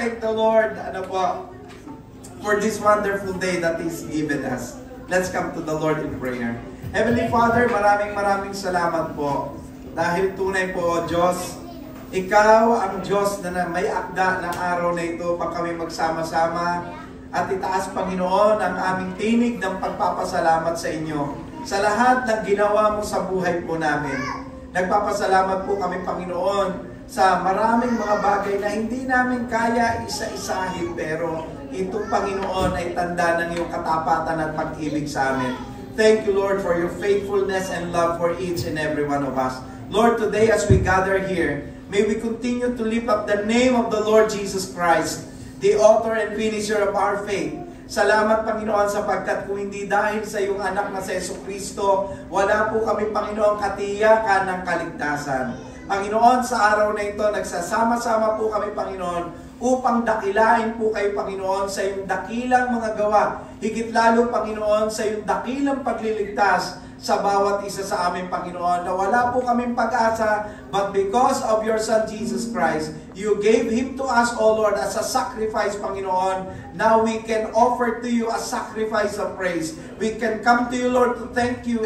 thank the Lord, for this wonderful day that He's given us. Let's come to the Lord in prayer. Heavenly Father, maraming salamat po. Dahil tunay po, Diyos, Ikaw ang Diyos na may akda ng araw na ito pag kami magsama-sama at itaas, Panginoon, ang aming tinig ng pagpapasalamat sa inyo sa lahat ng ginawa mo sa buhay po namin. Nagpapasalamat po kami, Panginoon, sa maraming mga bagay na hindi namin kaya isa-isahin, pero ito, Panginoon, ay tanda ng iyong katapatan at pag-ibig sa amin. Thank you, Lord, for your faithfulness and love for each and every one of us. Lord, today as we gather here, may we continue to lift up the name of the Lord Jesus Christ, the author and finisher of our faith. Salamat, Panginoon, sapagkat kung hindi dahil sa iyong anak na si Jesucristo, wala po kami, Panginoon, katiyakan ng kaligtasan. Panginoon, sa araw na ito, nagsasama-sama po kami, Panginoon, upang dakilain po kayo, Panginoon, sa iyong dakilang mga gawa. Higit lalo, Panginoon, sa iyong dakilang pagliligtas sa bawat isa sa amin, Panginoon, na wala po kaming pag-asa, but because of your Son, Jesus Christ, you gave Him to us, O Lord, as a sacrifice, Panginoon. Now we can offer to you a sacrifice of praise. We can come to you, Lord, to thank you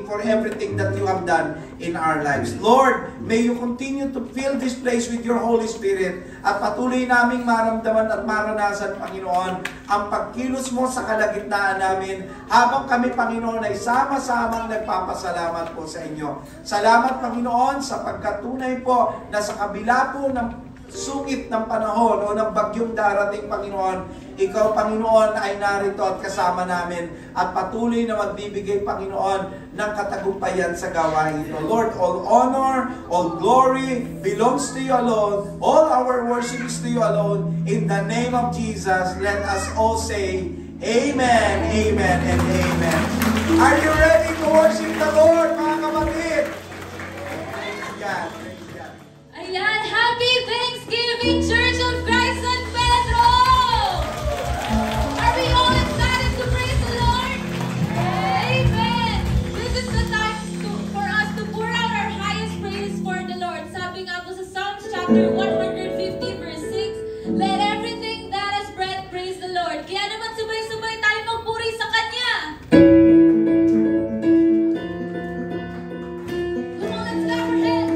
for everything that you have done in our lives. Lord, may you continue to fill this place with your Holy Spirit at patuloy naming maramdaman at maranasan, Panginoon, ang pagkilos mo sa kalagitnaan namin habang kami, Panginoon, ay sama-samang nagpapasalamat po sa inyo. Salamat, Panginoon, sa pagkatunay po na sa kabila po ng sungit ng panahon o ng bagyong darating, Panginoon, Ikaw, Panginoon, ay narito at kasama namin at patuloy na magbibigay, Panginoon, ng katagumpayan sa gawain ito. Lord, all honor, all glory belongs to you alone. All our worship is to you alone. In the name of Jesus, let us all say, Amen, Amen, and Amen. Are you ready to worship the Lord, mga kapatid? Praise God. Ayan, Happy Thanksgiving, Church of Christ San Pedro! Are we all excited to praise the Lord? Amen! This is the time for us to pour out our highest praise for the Lord. Sabi nga po sa Psalms chapter 150 verse 6, let everything that has breath praise the Lord. Kaya naman sabay-sabay tayo magpuri sa Kanya. Come on, let's clap our hands.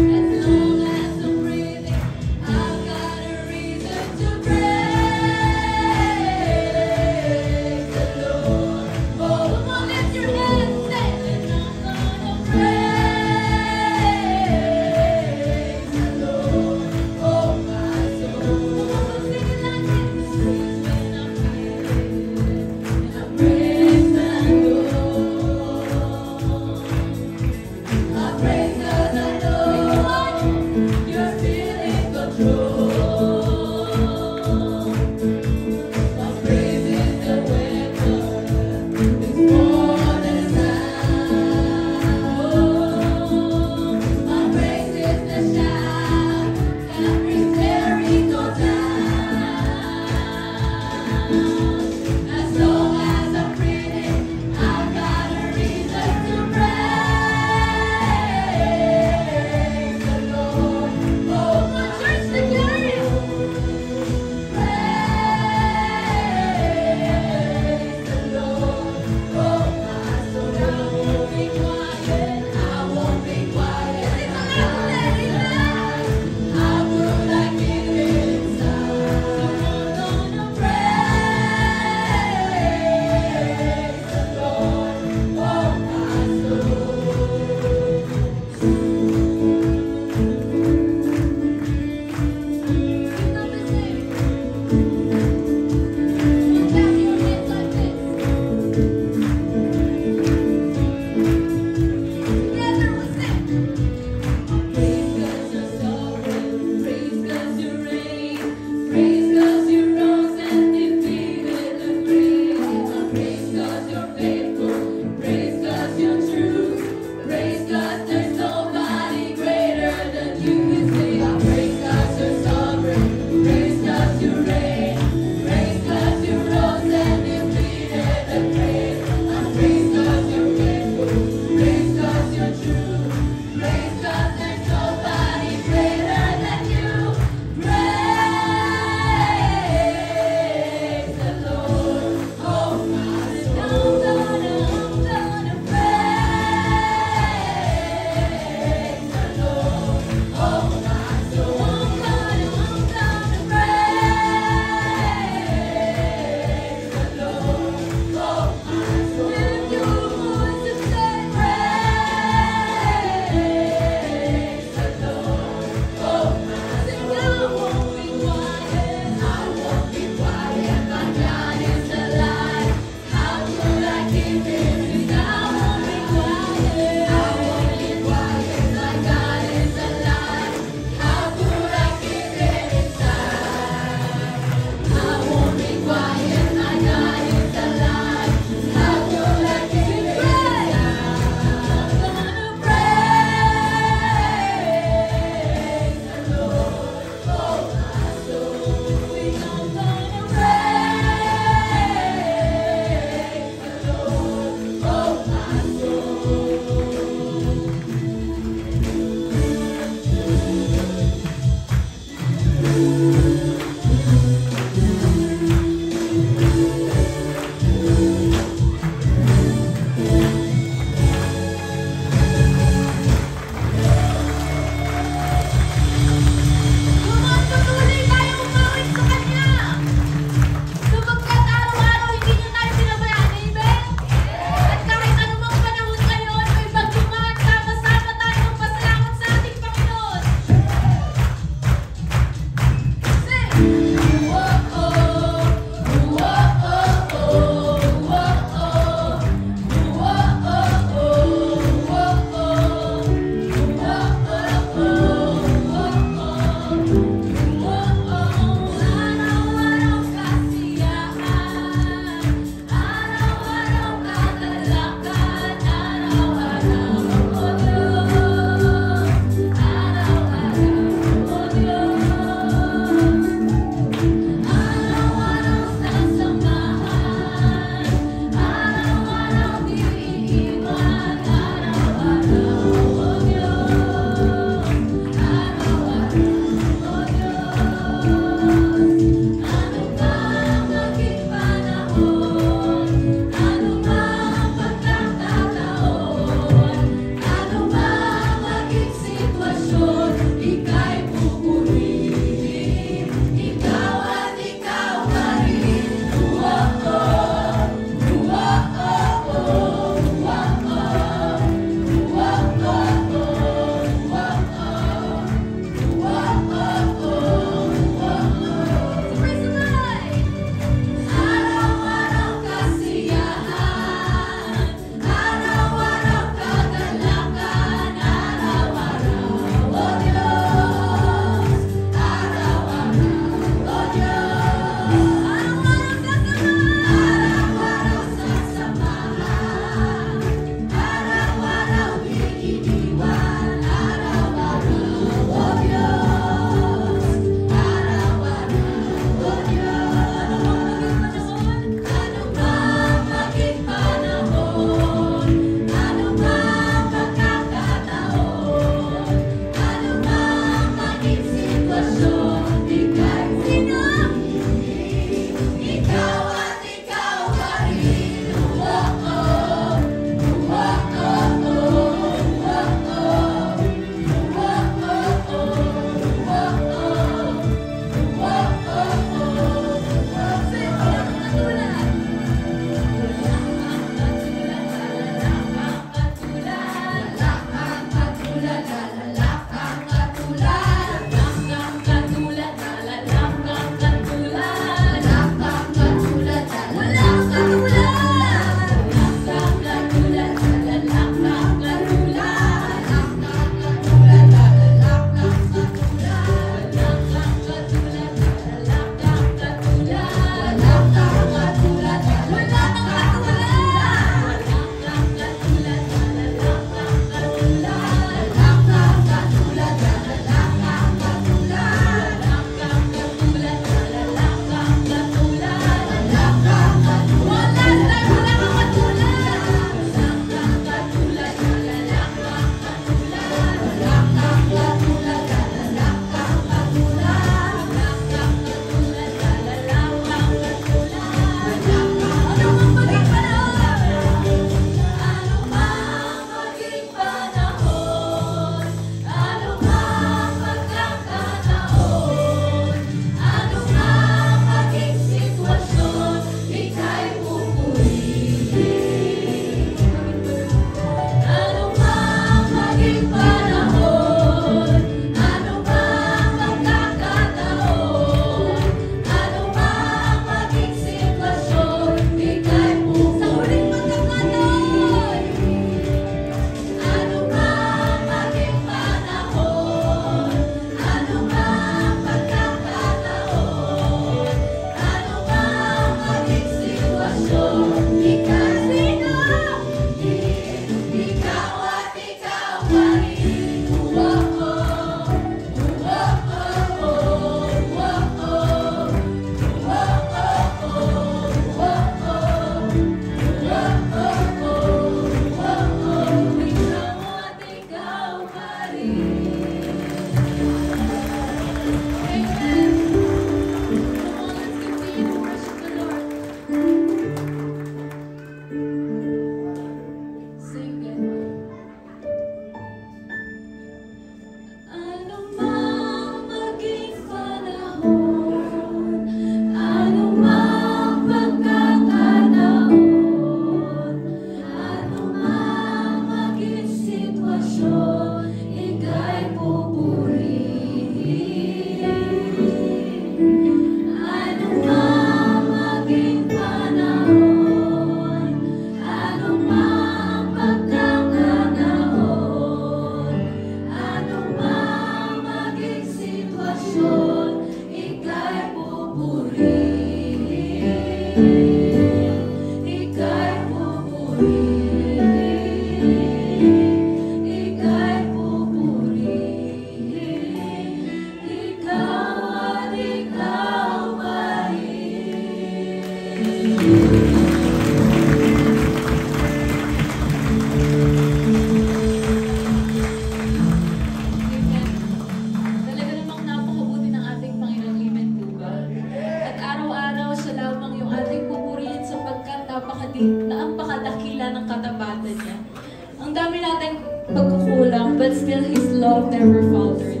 Ang dami nating pagkukulang, but still His love never faltered.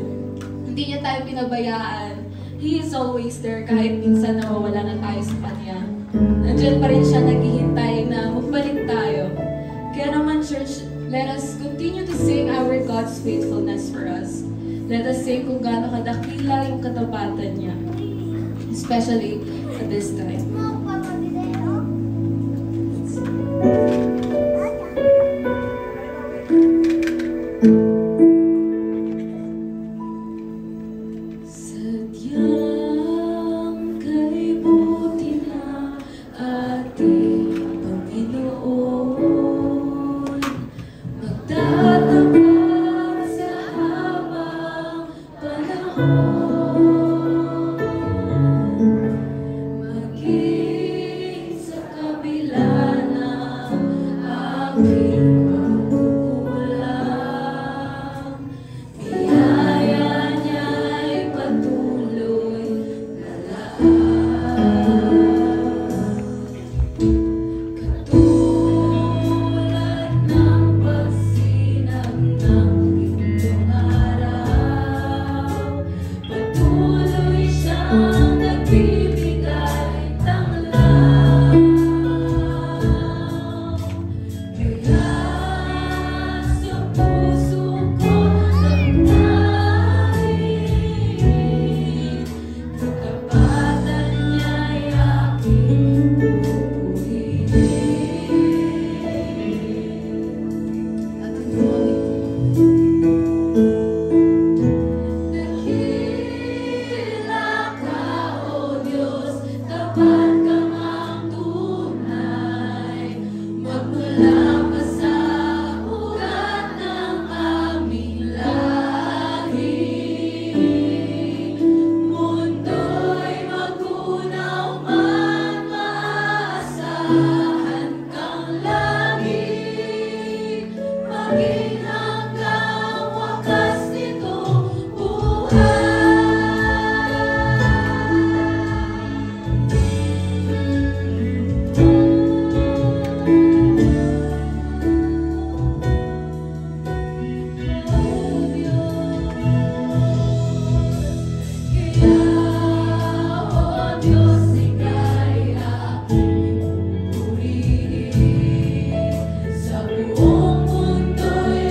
Hindi niya tayo pinabayaan. He is always there kahit minsan nawawala na tayo sa Kanya. Nandiyan pa rin siya naghihintay na magbalik tayo. Kaya naman, church, let us continue to sing our God's faithfulness for us. Let us sing kung gaano kadakila yung katapatan niya. Especially at this time. Sadyang kay buti na ating Panginoon, magtatapos sa habang panahon, maging sa kabila ng aking pagkukulang, biyaya niya'y patuloy na katulad ng pagsinag ng pintong araw, patuloy siyang nagbibigay tanglaw. Kaya sa puso ko damdamin, katapatan niya'y aking pupurihin. At dakila ka, O Diyos, tapat kang ang tunay, magmula pa sa ugat ng aming lahi. Mundo'y magunaw man, maasahan kang lagi, maging hanggang wakas nitong buhay. Kaya, O Diyos, ika'y aking purihin. Sa buong mundo'y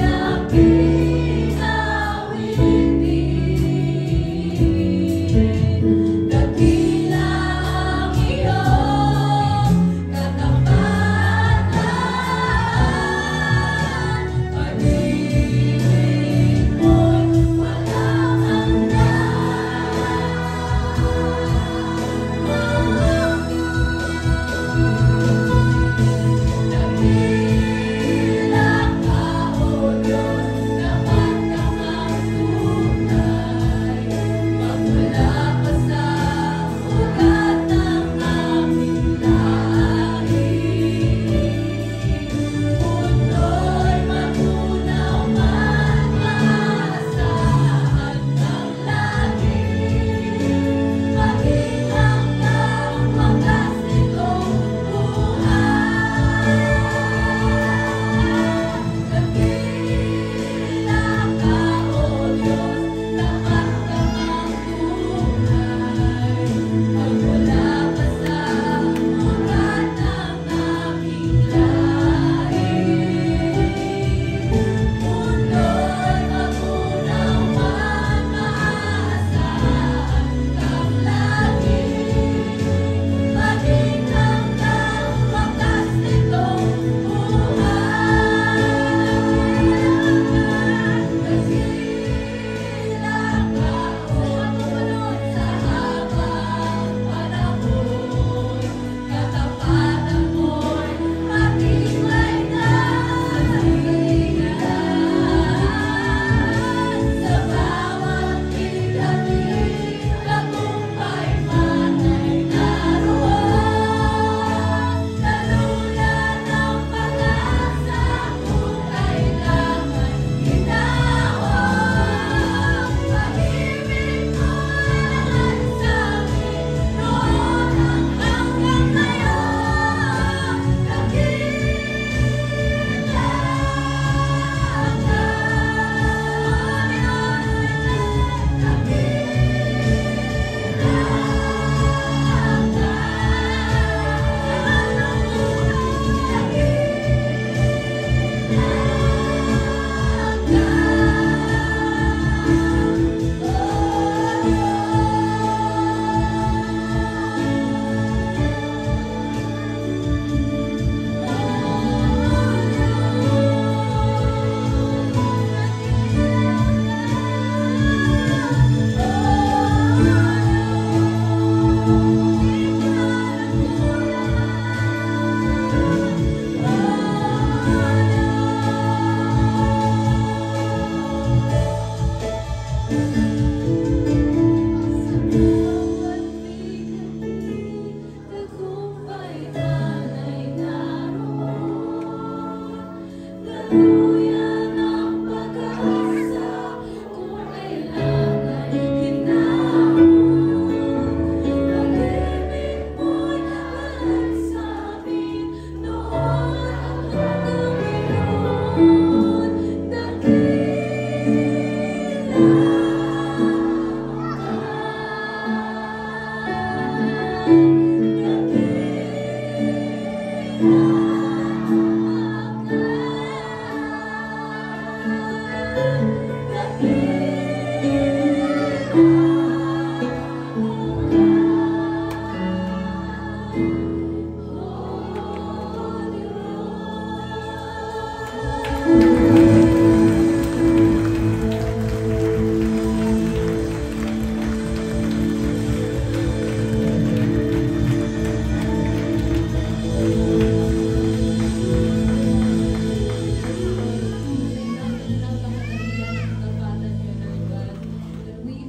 We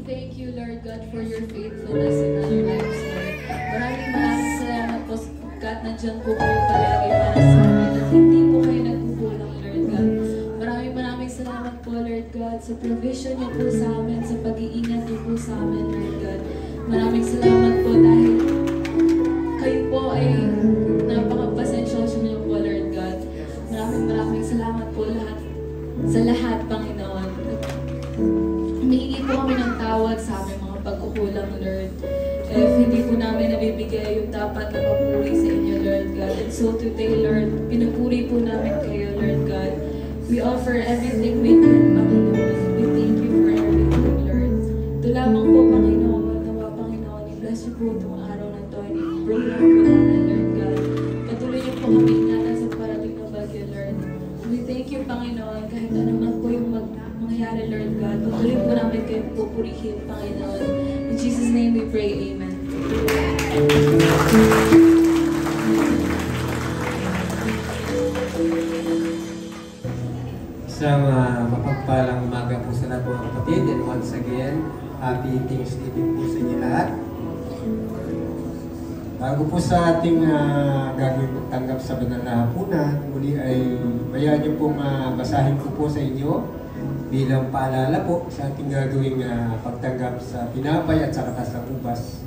thank you, Lord God, for your faithfulness in our lives, Lord. Maraming salamat po sapagkat nandiyan po kayo palagi para sa amin at hindi po kayo nagkukulang, Lord God. Maraming salamat po, Lord God, sa provision niyo po sa amin, sa pag-iingat niyo po sa amin, Lord God. Maraming salamat po dahil kayo po ay napakapasensyoso niyo po, Lord God. Maraming salamat po sa lahat, Panginoon. Humihingi po kami ng tawad sa aming mga pagkukulang, Lord. If hindi po namin nabibigay yung dapat na papuri sa inyo, Lord God. And so today, Lord, pinupuri po namin kayo, Lord God. We offer everything we can, Panginoon. We thank you for everything, Lord. Ito lamang po, Panginoon. Nawa, Panginoon, i-bless niyo po itong araw na ito. I-program po namin, Lord God. Patuloy niyo po kami ingatan sa parating na bagyo, Lord. We thank you, Panginoon, kahit ano man po yung mangyayari, Lord God. Patuloy po namin kayo pupurihin, Panginoon. In Jesus' name we pray, Amen. Isang mapagpalang umaga po sa lahat mga kapatid. And once again, happy Thanksgiving po sa inyo lahat. Bago po sa ating gagawin pagtanggap sa banal na hapunan, muli ay bayaan niyo pong basahin ko po sa inyo bilang paalala po sa ating gagawing pagtanggap sa tinapay at sa katas ng ubas.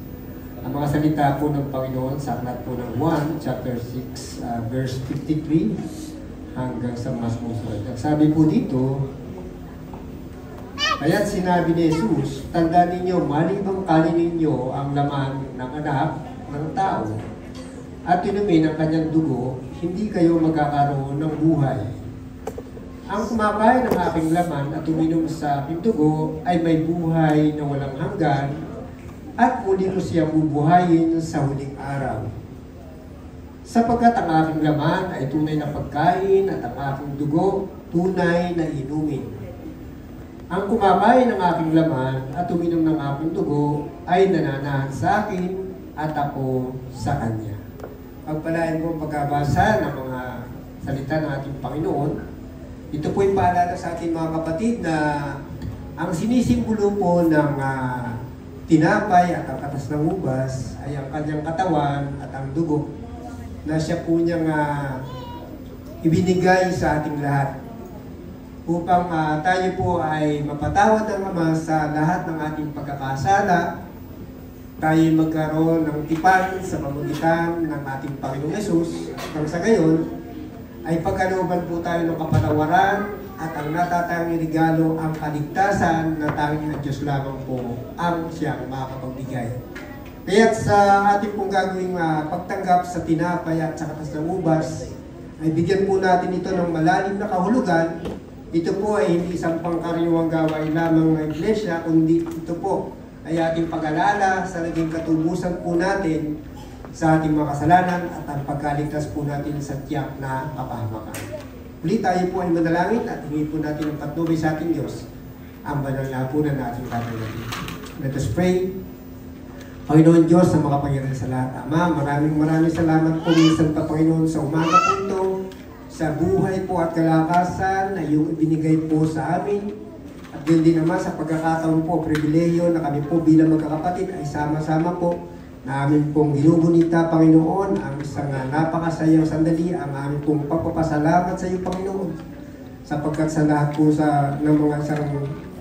Ang mga salita po ng Panginoon sa aklat po ng 1, chapter 6, verse 53 hanggang sa mas musunod. Ang sabi po dito, kaya't sinabi ni Jesus, tandaan ninyo, malibang kanin ninyo ang laman ng anak ng tao at inumin ang kanyang dugo, hindi kayo magkakaroon ng buhay. Ang kumakain ng aking laman at uminom sa aking dugo ay may buhay na walang hanggan at muli ko siyang bubuhayin sa huling araw. Sapagkat ang aking laman ay tunay na pagkain at ang aking dugo tunay na inumin. Ang kumakain ng aking laman at uminom ng aking dugo ay nananahan sa akin at ako sa Kanya. Pagpalain po ang pagkabasa ng mga salita ng ating Panginoon. Ito po yung paalala sa ating mga kapatid na ang sinisimbolo po ng tinapay at ang katas ng ubas ay ang kanyang katawan at ang dugo na siya po niyang ibinigay sa ating lahat upang tayo po ay mapatawad ng Ama sa lahat ng ating pagkakasala, tayo magkaroon ng tipan sa pamamagitan ng ating Panginoong Yesus at sa gayon ay pagkalooban po tayo ng kapatawaran at ang natatanging regalo ang kaligtasan na tanging ng Diyos lamang po ang siyang makapagbigay. Kaya sa ating pong gagawing pagtanggap sa tinapay at sa katas ng ubas, ay bigyan po natin ito ng malalim na kahulugan. Ito po ay hindi isang pangkaraniwang gawain lamang ng Iglesia, kundi ito po ay ating pag-alala sa naging katubusan po natin sa ating mga kasalanan at ang pagkaligtas po natin sa tiyak na kapahamakan. Muli tayo po ay manalangin at hingi po natin ang patnubay sa ating Diyos ang banal na hapunan na ating tatanggapin. Let us pray. Panginoon Diyos na makapangyarihan sa lahat. Ama, maraming salamat po minsan pa Panginoon sa umaga po ito, sa buhay po at kalakasan na iyong ibinigay po sa amin. At yun din naman sa pagkakataon po, pribileyo na kami po bilang magkakapatid ay sama-sama po na amin pong ginugunita, Panginoon, ang isang napakasayang sandali, ang amin pong pagpapasalamat sa iyo, Panginoon. Sapagkat sa lahat po ng mga isang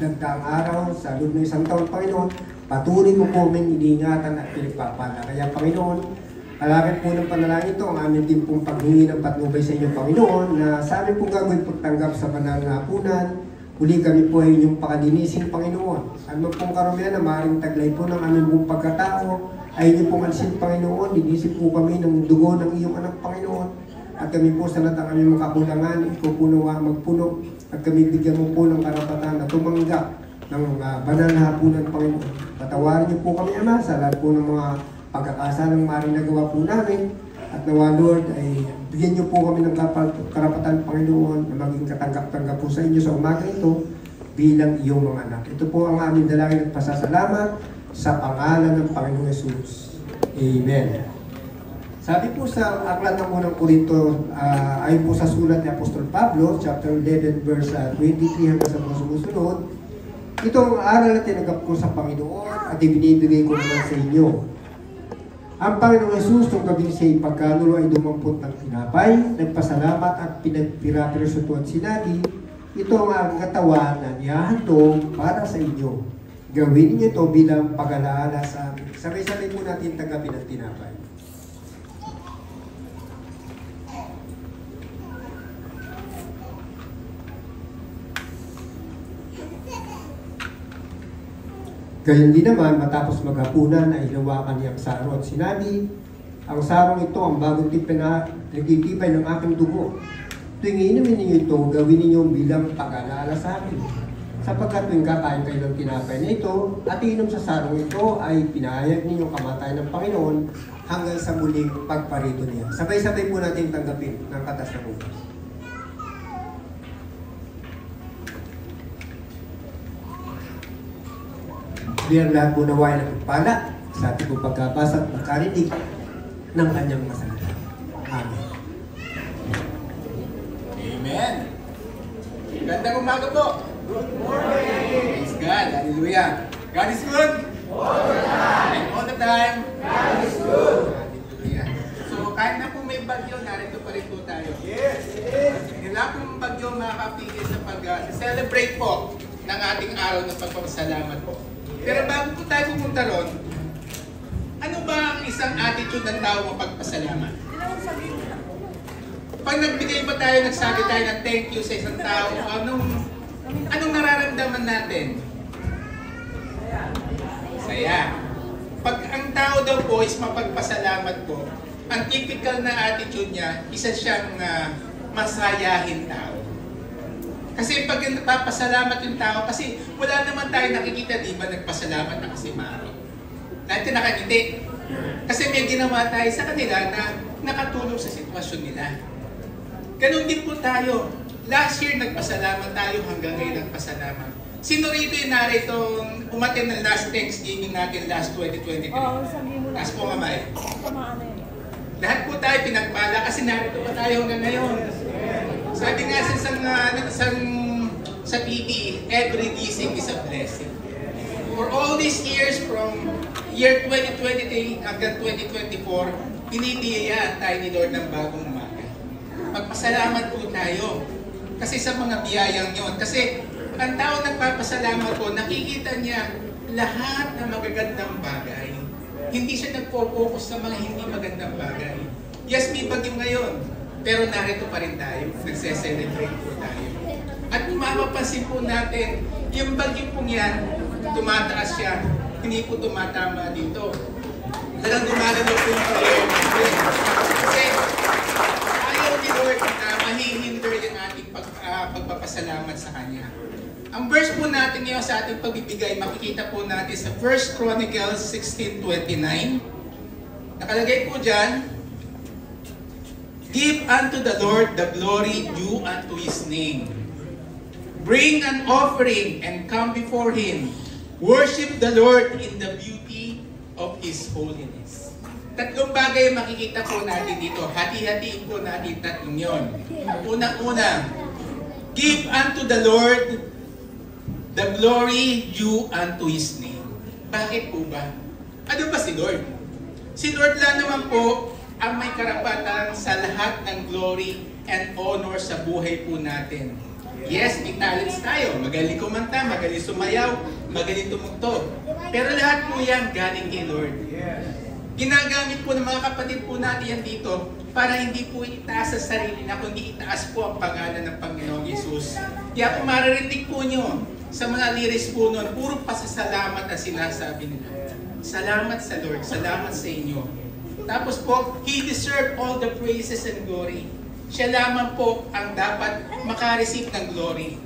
nagdaang araw, sa loob ng isang taon, Panginoon, patuloy mo po aming iniingatan at pinagpapala. Kaya, Panginoon, alakit po ng panalangin ito, ang amin din pong paghingi ng patnubay sa inyo, Panginoon, na sa amin pong gagawin pagtanggap sa banal na hapunan. Huli kami po ay inyong pakalinising, Panginoon. Ano pong karumihan na maaaring taglay po ng aming pong pagkatao, ay inyo pong alisin, Panginoon. Linisip po kami ng dugo ng iyong anak, Panginoon. At kami po sa lahat ng aming mga kakulangan, ikaw po nawa magpuno. At kami bigyan mo po ng karapatan na tumanggap ng banal na hapunan, Panginoon. Patawarin niyo po kami, Ama, sa lahat po ng mga pagkakasalang maaaring nagawa po namin. At nawa Lord ay bigyan niyo po kami ng karapatan, Panginoon, na maging katanggap-tanggap po sa inyo sa umaga ito bilang iyong mga anak. Ito po ang aming dalangin at pasasalamat sa pangalan ng Panginoong Yesus. Amen. Sabi po sa aklat ng unang Korinto, ayon po sa sulat ni Apostol Pablo, chapter 11, verse 23 hanggang sa mga sumusunod, ito ang aral na tinanggap ko sa Panginoon at ibinibigay ko naman sa inyo. Ang Panginoong Yesus nung gabi siya ipagkanulo ay dumampot ng tinapay, nagpasalamat at pinagpira-pirasuto at sinabi, ito ang aking katawan na nihahandog para sa inyo. Gawin niyo ito bilang pag-alaala sa amin. Sabay-sabay po natin tanggapin ang tinapay. Gayon din naman, matapos maghapunan ay hinawakan niya ang saro at sinabi, ang sarong ito ang bagong nagtitibay ng aking dugo. Tuwing inumin ninyo ito, gawin ninyo bilang pag-alala sa akin. Sapagkat tuwing kakain kayo ng tinapay na ito at inom sa sarong ito ay pinahayag ninyong kamatayan ng Panginoon hanggang sa muling pagparito niya. Sabay-sabay po natin tanggapin ng katas na bukas. Bilang lahat po naway na pagpala sa ating po pagkabasa at pagkarinig ng kanyang masalita. Amen. Amen. Gandang umaga po. Good morning. Praise God. Hallelujah. God is good. All the time. And all the time. God is good. Hallelujah. So kahit na po may bagyo, narito pa rin po tayo. Yes. Wala pong bagyo makakapigil sa pag-celebrate po ng ating araw ng pagpapasalamat po. Pero bago po tayo pumunta ron, ano ba ang isang attitude ng tao mapagpasalamat? Pag nagbigay ba tayo, nagsabi tayo ng thank you sa isang tao, anong nararamdaman natin? Saya. Pag ang tao daw po is mapagpasalamat po, ang typical na attitude niya, isa siyang masayahin tao. Kasi pag nagpapasalamat yung tao, kasi wala naman tayo nakikita, di ba, nagpasalamat na kasi maaro. Lahat yung nakangiti. Kasi may ginawa tayo sa kanila na nakatulong sa sitwasyon nila. Ganon din po tayo. Last year nagpasalamat tayo, hanggang ngayon nagpasalamat. Sino rito yung naritong umaten ng last Thanksgiving natin last 2023? Taas po kamay. Lahat po tayo pinagpala kasi narito pa tayo hanggang ngayon. Sabi nga sa TV, every blessing is a blessing. For all these years, from year 2023 hanggang 2024, binibiyayaan tayo ni Lord ng bagong umaga. Magpasalamat po tayo. Kasi sa mga biyayang yun. Kasi ang tao nagpapasalamat po, nakikita niya lahat ng magagandang bagay. Hindi siya nagpo-focus sa mga hindi magandang bagay. Yes, may bagyo ngayon. Pero narito pa rin tayo, nagse-celebrate po tayo. At mapapansin po natin, yung bagyo pong yan, tumataas siya, hindi po tumatama dito. Talagang gumagalaw po yung Panginoon natin. Kasi ayaw ni Lord na mahihinder yung ating pagpapasalamat sa Kanya. Ang verse po natin ngayon sa ating pagbibigay, makikita po natin sa 1 Chronicles 16:29. Nakalagay po dyan, give unto the Lord the glory due unto His name. Bring an offering and come before Him. Worship the Lord in the beauty of His holiness. Tatlong bagay makikita po natin dito. Hati-hatiin po natin tatlong yun. Unang-una, give unto the Lord the glory due unto His name. Bakit po ba? Ano ba si Lord? Si Lord lang naman po ang may karapatan sa lahat ng glory and honor sa buhay po natin. Yes, may talents tayo. Magaling kumanta, magaling sumayaw, magaling tumugtog. Pero lahat po yan galing kay Lord. Ginagamit po ng mga kapatid po natin yan dito para hindi po itaas sa sarili na kundi itaas po ang pangalan ng Panginoong Yesus. Kaya kung maririnig po nyo sa mga lyrics po nun, puro pasasalamat na sinasabi nila. Salamat sa Lord, salamat sa inyo. Tapos po, He deserved all the praises and glory. Siya lamang po ang dapat makareceive ng glory.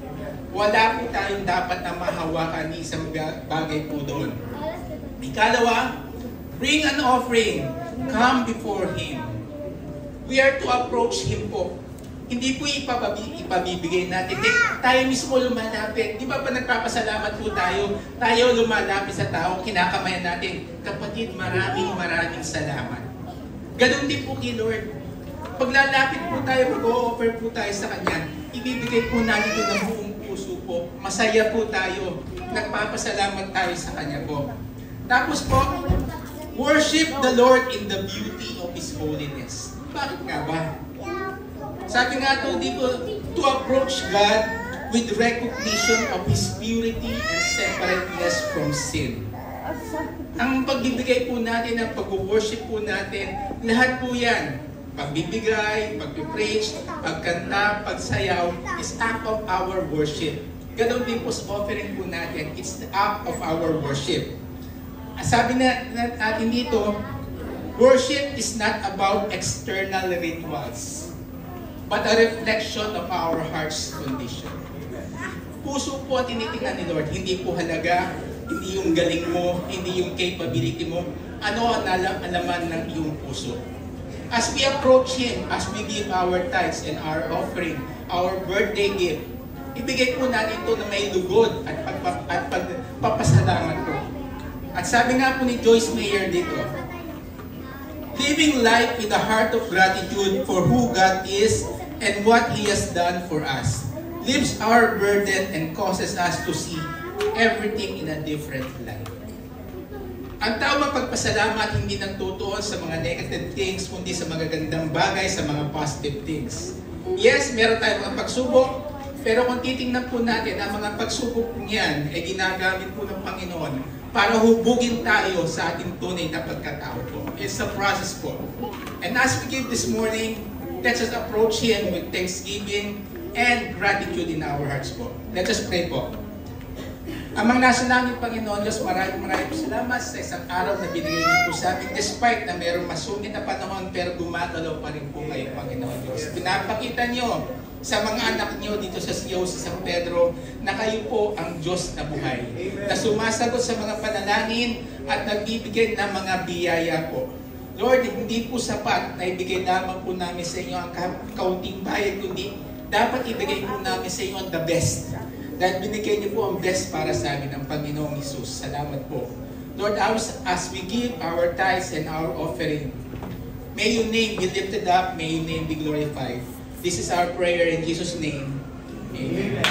Wala po tayong dapat na mahawakan ni isang bagay po doon. Ikalawa, bring an offering. Come before Him. We are to approach Him po. Hindi po ipabibigay natin. Tayo mismo lumalapit. Di ba pa nagpapasalamat po tayo? Tayo lumalapit sa tao, kinakamayan natin. Kapatid, maraming salamat. Ganun din po kay Lord. Paglalapit po tayo, mag-o-offer po tayo sa Kanya, ibibigay po natin ito ng buong puso po. Masaya po tayo. Nagpapasalamat tayo sa Kanya po. Tapos po, worship the Lord in the beauty of His holiness. Bakit nga ba? Sabi nga ito dito, to approach God with recognition of His purity and separateness from sin. Ang pagbibigay po natin, ang pag-worship po natin, lahat po yan, pagbibigay, pag-preach, pagkanta, pagsayaw, is act of our worship. Ganon din po sa offering po natin, it's the act of our worship. Sabi natin dito, worship is not about external rituals, but a reflection of our heart's condition. Puso po ang tinitingnan ni Lord, hindi po halaga, hindi yung galing mo, hindi yung capability mo, ano ang alaman ng iyong puso. As we approach Him, as we give our tithes and our offering, our birthday gift, ibigay po natin ito na may lugod at pagpapasalamat po. At sabi nga po ni Joyce Meyer dito, living life with a heart of gratitude for who God is and what He has done for us lifts our burden and causes us to see everything in a different light. Ang tao mapagpasalamat hindi nagtutuon sa mga negative things, kundi sa magagandang bagay, sa mga positive things. Yes, meron tayong mga pagsubok, pero kung titingnan po natin, ang mga pagsubok niyan ay ginagamit po ng Panginoon para hubugin tayo sa ating tunay na pagkatao po. It's a process po. And as we give this morning, let's just approach Him with thanksgiving and gratitude in our hearts po. Let us pray po. Amang nasa langit, Panginoon Diyos, maraming po salamat sa isang araw na binigay niyo po sa amin. Despite na mayroong masungit na panahon, pero gumagalaw pa rin po kayo, Panginoon Diyos. Pinapakita niyo sa mga anak niyo dito sa Siyaw, sa San Pedro, na kayo po ang Diyos na buhay. Na sumasagot sa mga panalangin at nagbibigay ng mga biyaya po. Lord, hindi po sapat na ibigay lamang po namin sa inyo ang kaunting bayad, kundi dapat ibigay po namin sa inyo ang the best. Dahil binigay niyo po ang best para sa amin ng Panginoong Hesus. Salamat po. Lord, as we give our tithes and our offering, may your name be lifted up, may your name be glorified. This is our prayer in Jesus' name. Amen.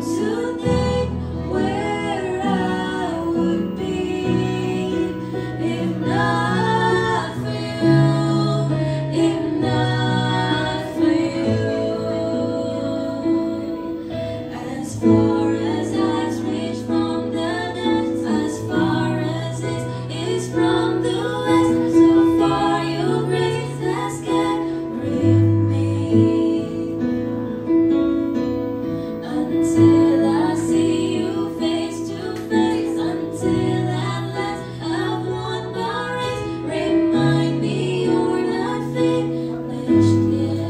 to think where I would be if not for you, if not for you. As far as eyes reach from the depths, as far as east is from the west, so far your grace has carried me. Until I see you face to face, until at last I've won my race, remind me you're not finished yet.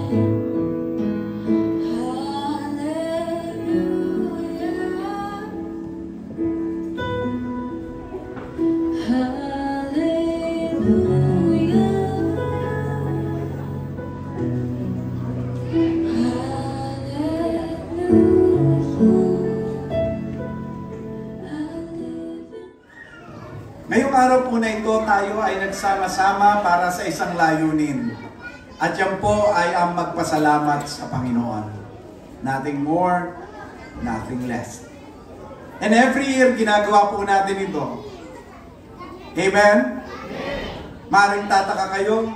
Ngayong araw po na ito, tayo ay nagsama-sama para sa isang layunin. At yan po ay ang magpasalamat sa Panginoon. Nothing more, nothing less. And every year, ginagawa po natin ito. Amen? Maring tataka kayo,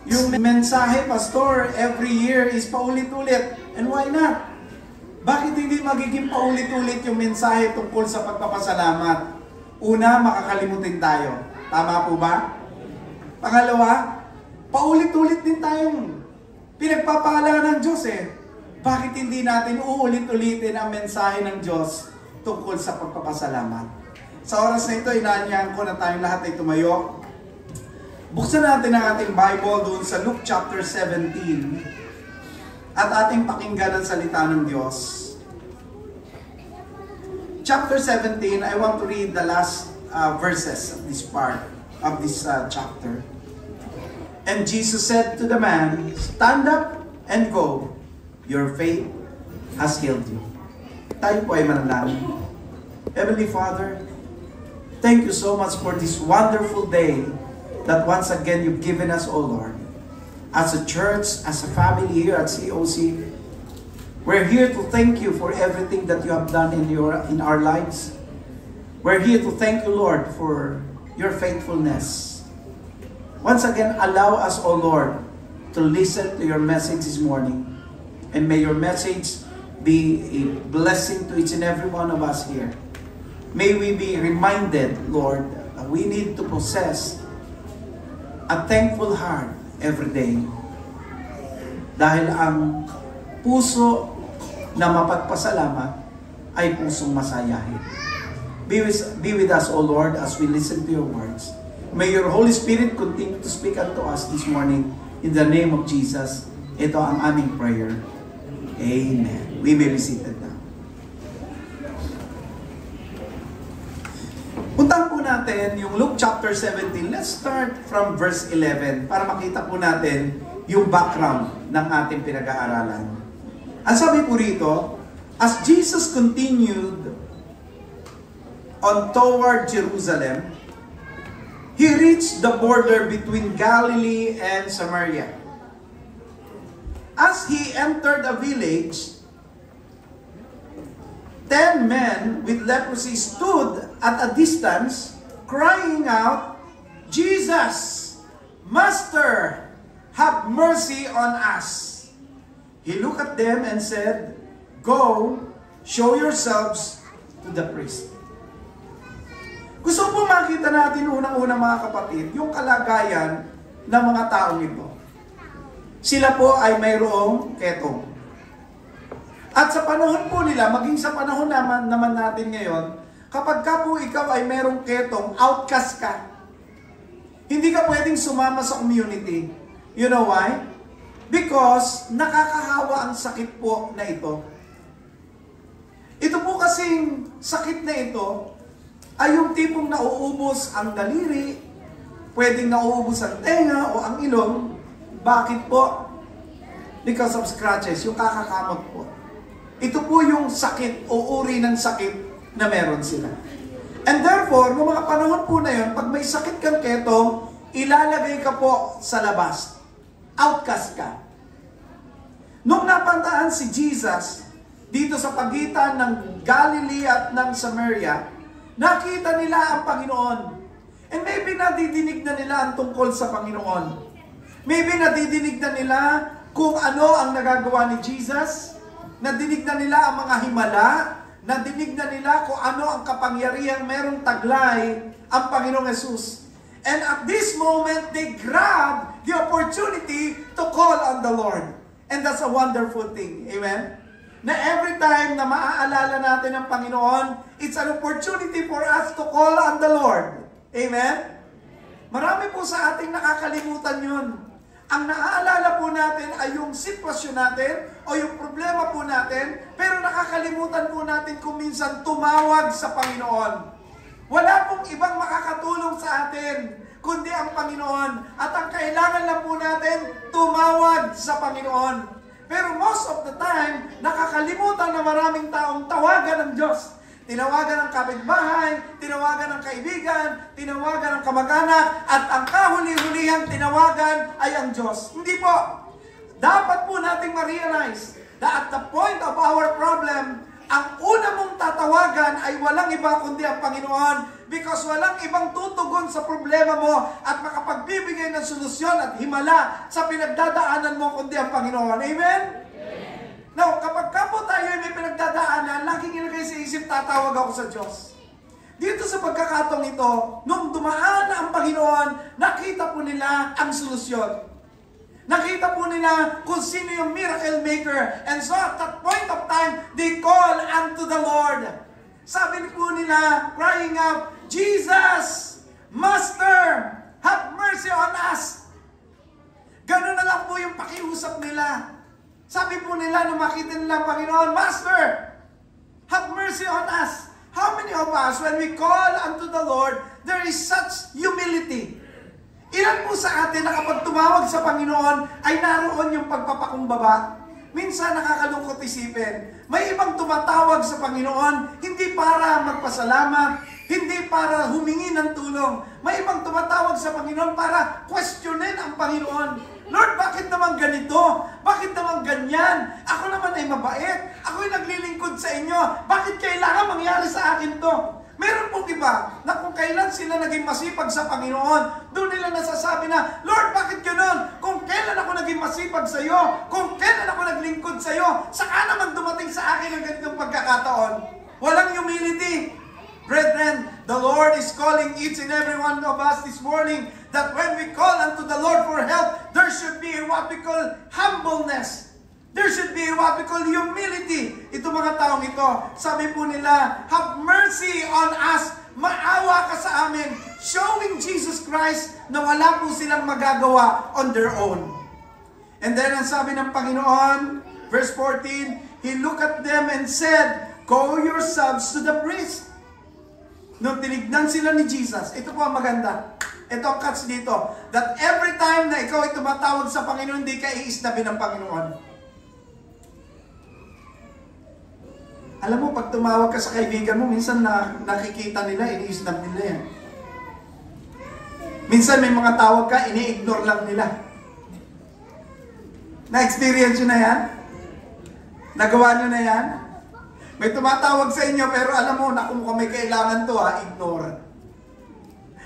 yung mensahe, Pastor, every year is paulit-ulit. And why not? Bakit hindi magiging paulit-ulit yung mensahe tungkol sa pagpapasalamat? Una, makakalimutin tayo. Tama po ba? Pangalawa, paulit-ulit din tayong pinagpapaalala ng Diyos eh. Bakit hindi natin uulit-ulitin ang mensahe ng Diyos tungkol sa pagpapasalamat? Sa oras na ito, inaanyahan ko na tayong lahat ay tumayo. Buksan natin ang ating Bible doon sa Luke chapter 17 at ating pakinggan ang salita ng Diyos. Chapter 17, I want to read the last verses of this part, of this chapter. And Jesus said to the man, "Stand up and go. Your faith has healed you." Tayo po ay manalangin. Heavenly Father, thank you so much for this wonderful day that once again you've given us, O Lord. As a church, as a family here at COC, we're here to thank you for everything that you have done in our lives. We're here to thank you, Lord, for your faithfulness. Once again, allow us, O Lord, to listen to your message this morning. And may your message be a blessing to each and every one of us here. May we be reminded, Lord, that we need to possess a thankful heart every day. Dahil ang puso na mapagpasalamat ay pusong masayahin. Be with us, O Lord, as we listen to your words. May your Holy Spirit continue to speak unto us this morning. In the name of Jesus, ito ang aming prayer. Amen. We may be seated now. Puntahan po natin yung Luke chapter 17. Let's start from verse 11 para makita po natin yung background ng ating pinag-aaralan. Ang sabi po rito, as Jesus continued on toward Jerusalem, he reached the border between Galilee and Samaria. As he entered a village, 10 men with leprosy stood at a distance, crying out, "Jesus, Master, have mercy on us." He looked at them and said, "Go, show yourselves to the priest." Gusto po makita natin unang-una mga kapatid, yung kalagayan ng mga taong ito. Sila po ay mayroong ketong. At sa panahon po nila, maging sa panahon naman natin ngayon, kapag ka po ikaw ay mayroong ketong, outcast ka. Hindi ka pwedeng sumama sa community. You know why? Because nakakahawa ang sakit po na ito. Ito po kasing sakit na ito ay yung tipong nauubos ang daliri, pwedeng nauubos ang tenga o ang ilong. Bakit po? Because of scratches, yung kakakamot po. Ito po yung sakit o uri ng sakit na meron sila. And therefore, noong mga panahon po na yun, pag may sakit kang ketong, ilalagay ka po sa labas. Outcast ka. Nung napantaan si Jesus dito sa pagitan ng Galilee at ng Samaria, nakita nila ang Panginoon. And maybe nadidinig na nila ang tungkol sa Panginoon. Maybe nadidinig na nila kung ano ang nagagawa ni Jesus. Nadinig na nila ang mga himala. Nadinig na nila kung ano ang kapangyarihang merong taglay ang Panginoong Jesus. And at this moment, they grab the opportunity to call on the Lord. And that's a wonderful thing. Amen? Na every time na maaalala natin ang Panginoon, it's an opportunity for us to call on the Lord. Amen? Marami po sa ating nakakalimutan yun. Ang naaalala po natin ay yung sitwasyon natin o yung problema po natin, pero nakakalimutan po natin kung minsan tumawag sa Panginoon. Wala pong ibang makakatulong sa atin, kundi ang Panginoon. At ang kailangan lang po natin, tumawag sa Panginoon. Pero most of the time, nakakalimutan na maraming taong tawagan ng Diyos. Tinawagan ng kapitbahay, tinawagan ng kaibigan, tinawagan ng kamag-anak, at ang kahuli-hulihang tinawagan ay ang Diyos. Hindi po. Dapat po nating ma-realize that at the point of our problem, ang una mong tatawagan ay walang iba kundi ang Panginoon, because walang ibang tutugon sa problema mo at makapagbibigay ng solusyon at himala sa pinagdadaanan mo kundi ang Panginoon. Amen? Now, kapag po tayo may pinagdadaanan, laging ilagay sa isip, tatawag ako sa Diyos. Dito sa pagkakataong ito, nung dumaan ang Panginoon, nakita po nila ang solusyon. Nakita po nila kung sino yung miracle maker. And so at that point of time, they call unto the Lord. Sabi po nila, crying out, Jesus, Master, have mercy on us. Ganun na lang po yung pakiusap nila. Sabi po nila, nung makita nila ang Panginoon, Master, have mercy on us. How many of us, when we call unto the Lord, there is such humility? Ilan po sa atin na kapag tumawag sa Panginoon ay naroon yung pagpapakumbaba? Minsan nakakalungkot isipin. May ibang tumatawag sa Panginoon hindi para magpasalamat, hindi para humingi ng tulong. May ibang tumatawag sa Panginoon para questionin ang Panginoon. Lord, bakit naman ganito? Bakit naman ganyan? Ako naman ay mabait. Ako'y naglilingkod sa inyo. Bakit kailangan mangyari sa akin to? Meron pong iba na kung kailan sila naging masipag sa Panginoon, doon nila nasasabi na, Lord, bakit gano'n? Kung kailan ako naging masipag sa iyo, kung kailan ako naglingkod sa iyo, saka naman dumating sa akin ang ganitong pagkakataon. Walang humility. Brethren, the Lord is calling each and every one of us this morning that when we call unto the Lord for help, there should be what we call humbleness. There should be what we call humility. Ito mga taong ito, sabi po nila, have mercy on us, maawa ka sa amin, showing Jesus Christ na wala po silang magagawa on their own. And then ang sabi ng Panginoon, verse 14, He looked at them and said, go yourselves to the priest. Nung tinignan sila ni Jesus, ito po ang maganda. Ito ang catch dito, that every time na ikaw ay tumatawag sa Panginoon, hindi ka iisnabi ng Panginoon. Alam mo, pag tumawag ka sa kaibigan mo, minsan nakikita nila, ini-snap nila yan. Minsan may mga tawag ka, ini-ignore lang nila. Na-experience nyo na yan? Nagawa nyo na yan? May tumatawag sa inyo, pero alam mo na kung may kailangan to, ignore.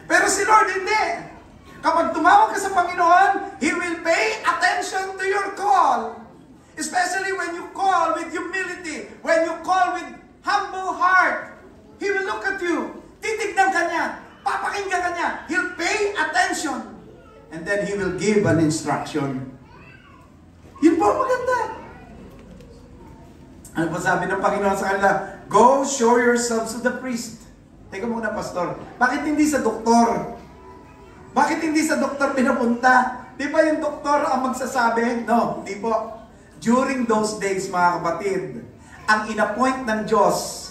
Pero si Lord hindi. Kapag tumawag ka sa Panginoon, He will pay attention to your call. Especially when you call with humility, when you call with humble heart, He will look at you. Titignan ka niya, papakinggan ka niya. He'll pay attention. And then He will give an instruction. Yun po maganda. Ano po sabi ng Panginoon sa kanila? Go show yourselves to the priest. Teka muna, Pastor. Bakit hindi sa doktor? Bakit hindi sa doktor pinapunta? Di ba yung doktor ang magsasabi? No, di po. During those days, mga kapatid, ang inappoint ng Diyos,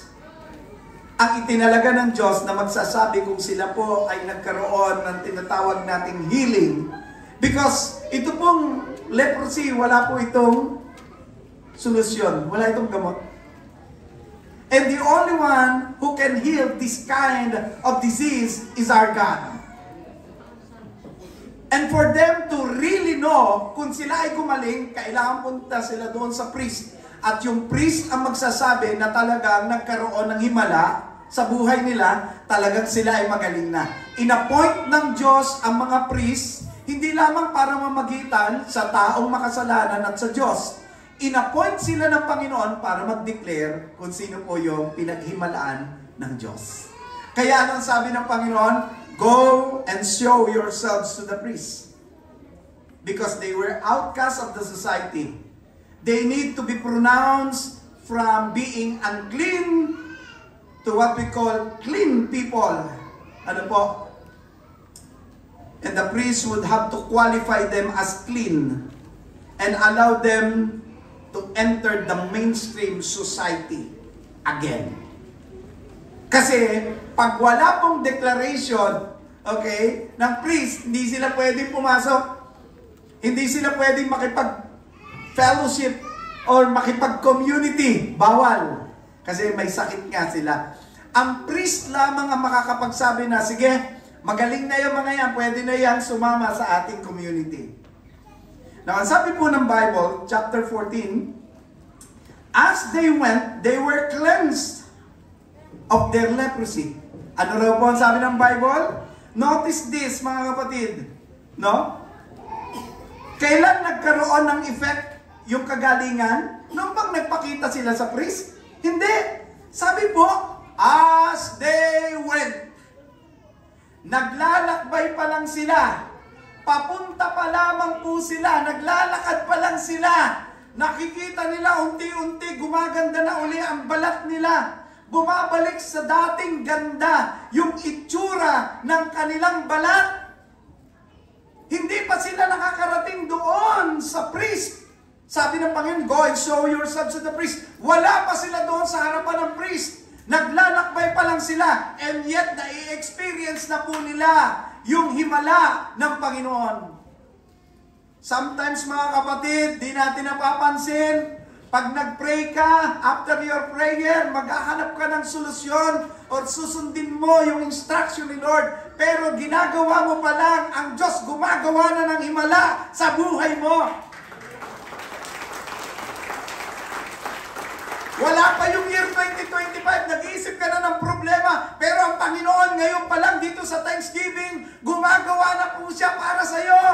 ang itinalaga ng Diyos na magsasabi kung sila po ay nagkaroon ng tinatawag nating healing. Because ito pong leprosy, wala po itong solusyon. Wala itong gamot. And the only one who can heal this kind of disease is our God. And for them to really know kung sila ay gumaling, kailangan punta sila doon sa priest. at yung priest ang magsasabi na talagang nagkaroon ng himala sa buhay nila, talagang sila ay magaling na. Inappoint ng Diyos ang mga priest, hindi lamang para mamagitan sa taong makasalanan at sa Diyos. Inappoint sila ng Panginoon para mag-declare kung sino po yung pinaghimalaan ng Diyos. Kaya anong sabi ng Panginoon? Go and show yourselves to the priests. Because they were outcasts of the society. They need to be pronounced from being unclean to what we call clean people. Ano po? And the priest would have to qualify them as clean and allow them to enter the mainstream society again. Kasi pag wala pong declaration, okay, ng priest, hindi sila pwedeng pumasok. Hindi sila pwedeng makipag-fellowship or makipag-community. Bawal. Kasi may sakit nga sila. Ang priest lamang ang makakapagsabi na, sige, magaling na yung mga yan, pwede na yan sumama sa ating community. Now, ang sabi po ng Bible, chapter 14, as they went, they were cleansed of their leprosy. Ano raw po ang sabi ng Bible? Notice this, mga kapatid. No? Kailan nagkaroon ng effect yung kagalingan? Nung bang nagpakita sila sa priest? Hindi. Sabi po, as they went. Naglalakbay pa lang sila. Papunta pa lamang po sila. Naglalakad pa lang sila. Nakikita nila unti-unti gumaganda na uli ang balat nila. Bumabalik sa dating ganda yung itsura ng kanilang balat. Hindi pa sila nakakarating doon sa priest. Sabi ng Panginoon, go and show yourselves to the priest. Wala pa sila doon sa harapan ng priest. Naglalakbay pa lang sila. And yet, nai-experience na po nila yung himala ng Panginoon. Sometimes, mga kapatid, di natin napapansin. Pag nag-pray ka, after your prayer, maghahanap ka ng solusyon or susundin mo yung instruction ni Lord. Pero ginagawa mo pa lang, ang Diyos gumagawa na ng himala sa buhay mo. Wala pa yung year 2025, nag-iisip ka na ng problema. Pero ang Panginoon ngayon pa lang dito sa Thanksgiving, gumagawa na po siya para sa iyo.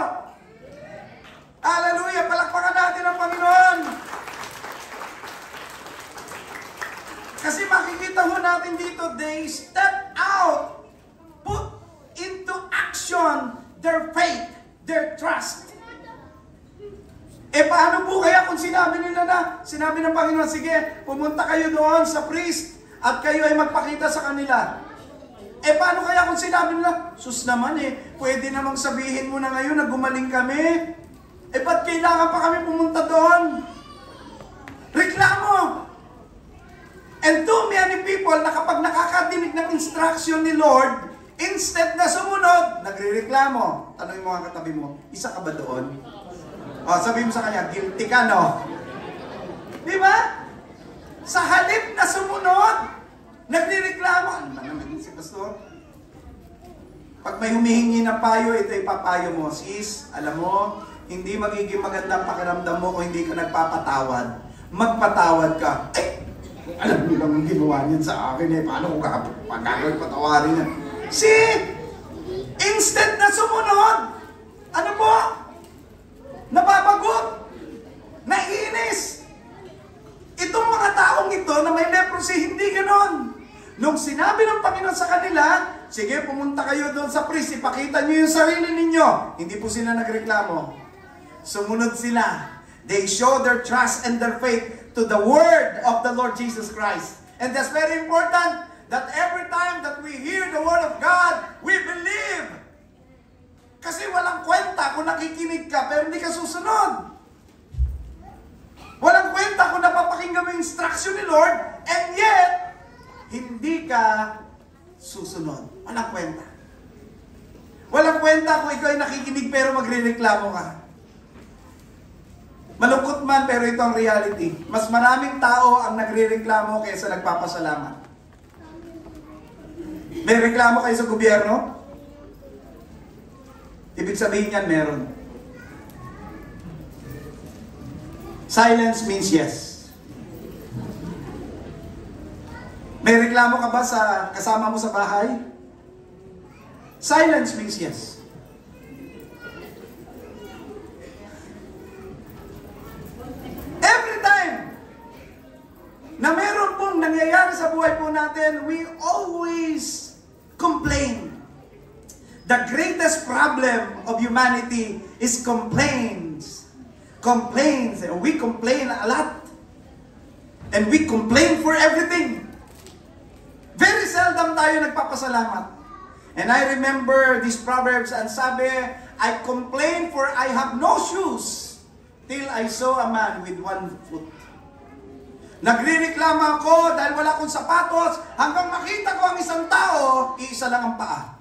Hallelujah! Palakpakan natin ang Panginoon. Kasi makikita ho natin dito, they step out, put into action their faith, their trust. Paano po kaya kung sinabi ng Panginoon, sige, pumunta kayo doon sa priest at kayo ay magpakita sa kanila. Paano kaya kung sinabi nila, sus naman pwede namang sabihin mo na ngayon na gumaling kami. Ba't kailangan pa kami pumunta doon? Reklamo! And too many people na kapag nakakadinig ng instruction ni Lord, instead na sumunod, nagre-reklamo. Tanongin mo ang katabi mo, isa ka ba doon? Sabihin mo sa kanya, guilty ka, no? Di ba? Sa halip na sumunod, nagre-reklamo. Ano ba naman si pastor? Pag may humihingi na payo, ito ipapayo mo. Sis, alam mo, hindi magiging magandang pakiramdam mo kung hindi ka nagpapatawad. Magpatawad ka. Alam niyo lang ang ginawa niyan sa akin paano kung gagawin patawarin niya? See? Instead na sumunod, ano po? Nababagot. Naiinis. Itong mga taong ito na may leprosy, hindi ganon. Nung sinabi ng Panginoon sa kanila, sige, pumunta kayo doon sa priest, ipakita niyo yung sarili ninyo. Hindi po sila nagreklamo. Sumunod sila. They show their trust and their faith to the word of the Lord Jesus Christ. And that's very important that every time that we hear the word of God, we believe. Kasi walang kwenta kung nakikinig ka pero hindi ka susunod. Walang kwenta kung napapakinggan mo yung instruction ni Lord and yet, hindi ka susunod. Walang kwenta. Walang kwenta kung ikaw ay nakikinig pero magre-reklamo ka. Malungkot man, pero ito ang reality. Mas maraming tao ang nagre-reklamo kaysa nagpapasalamat. May reklamo kayo sa gobyerno? Ibig sabihin yan, meron. Silence means yes. May reklamo ka ba sa kasama mo sa bahay? Silence means yes. Every time na meron pong nangyayari sa buhay po natin, we always complain. The greatest problem of humanity is complaints. Complaints. We complain a lot. And we complain for everything. Very seldom tayo nagpapasalamat. And I remember these proverbs, and sabi, I complain for I have no shoes till I saw a man with one foot. Nagrereklamo ako dahil wala akong sapatos hanggang makita ko ang isang tao, iisa lang ang paa.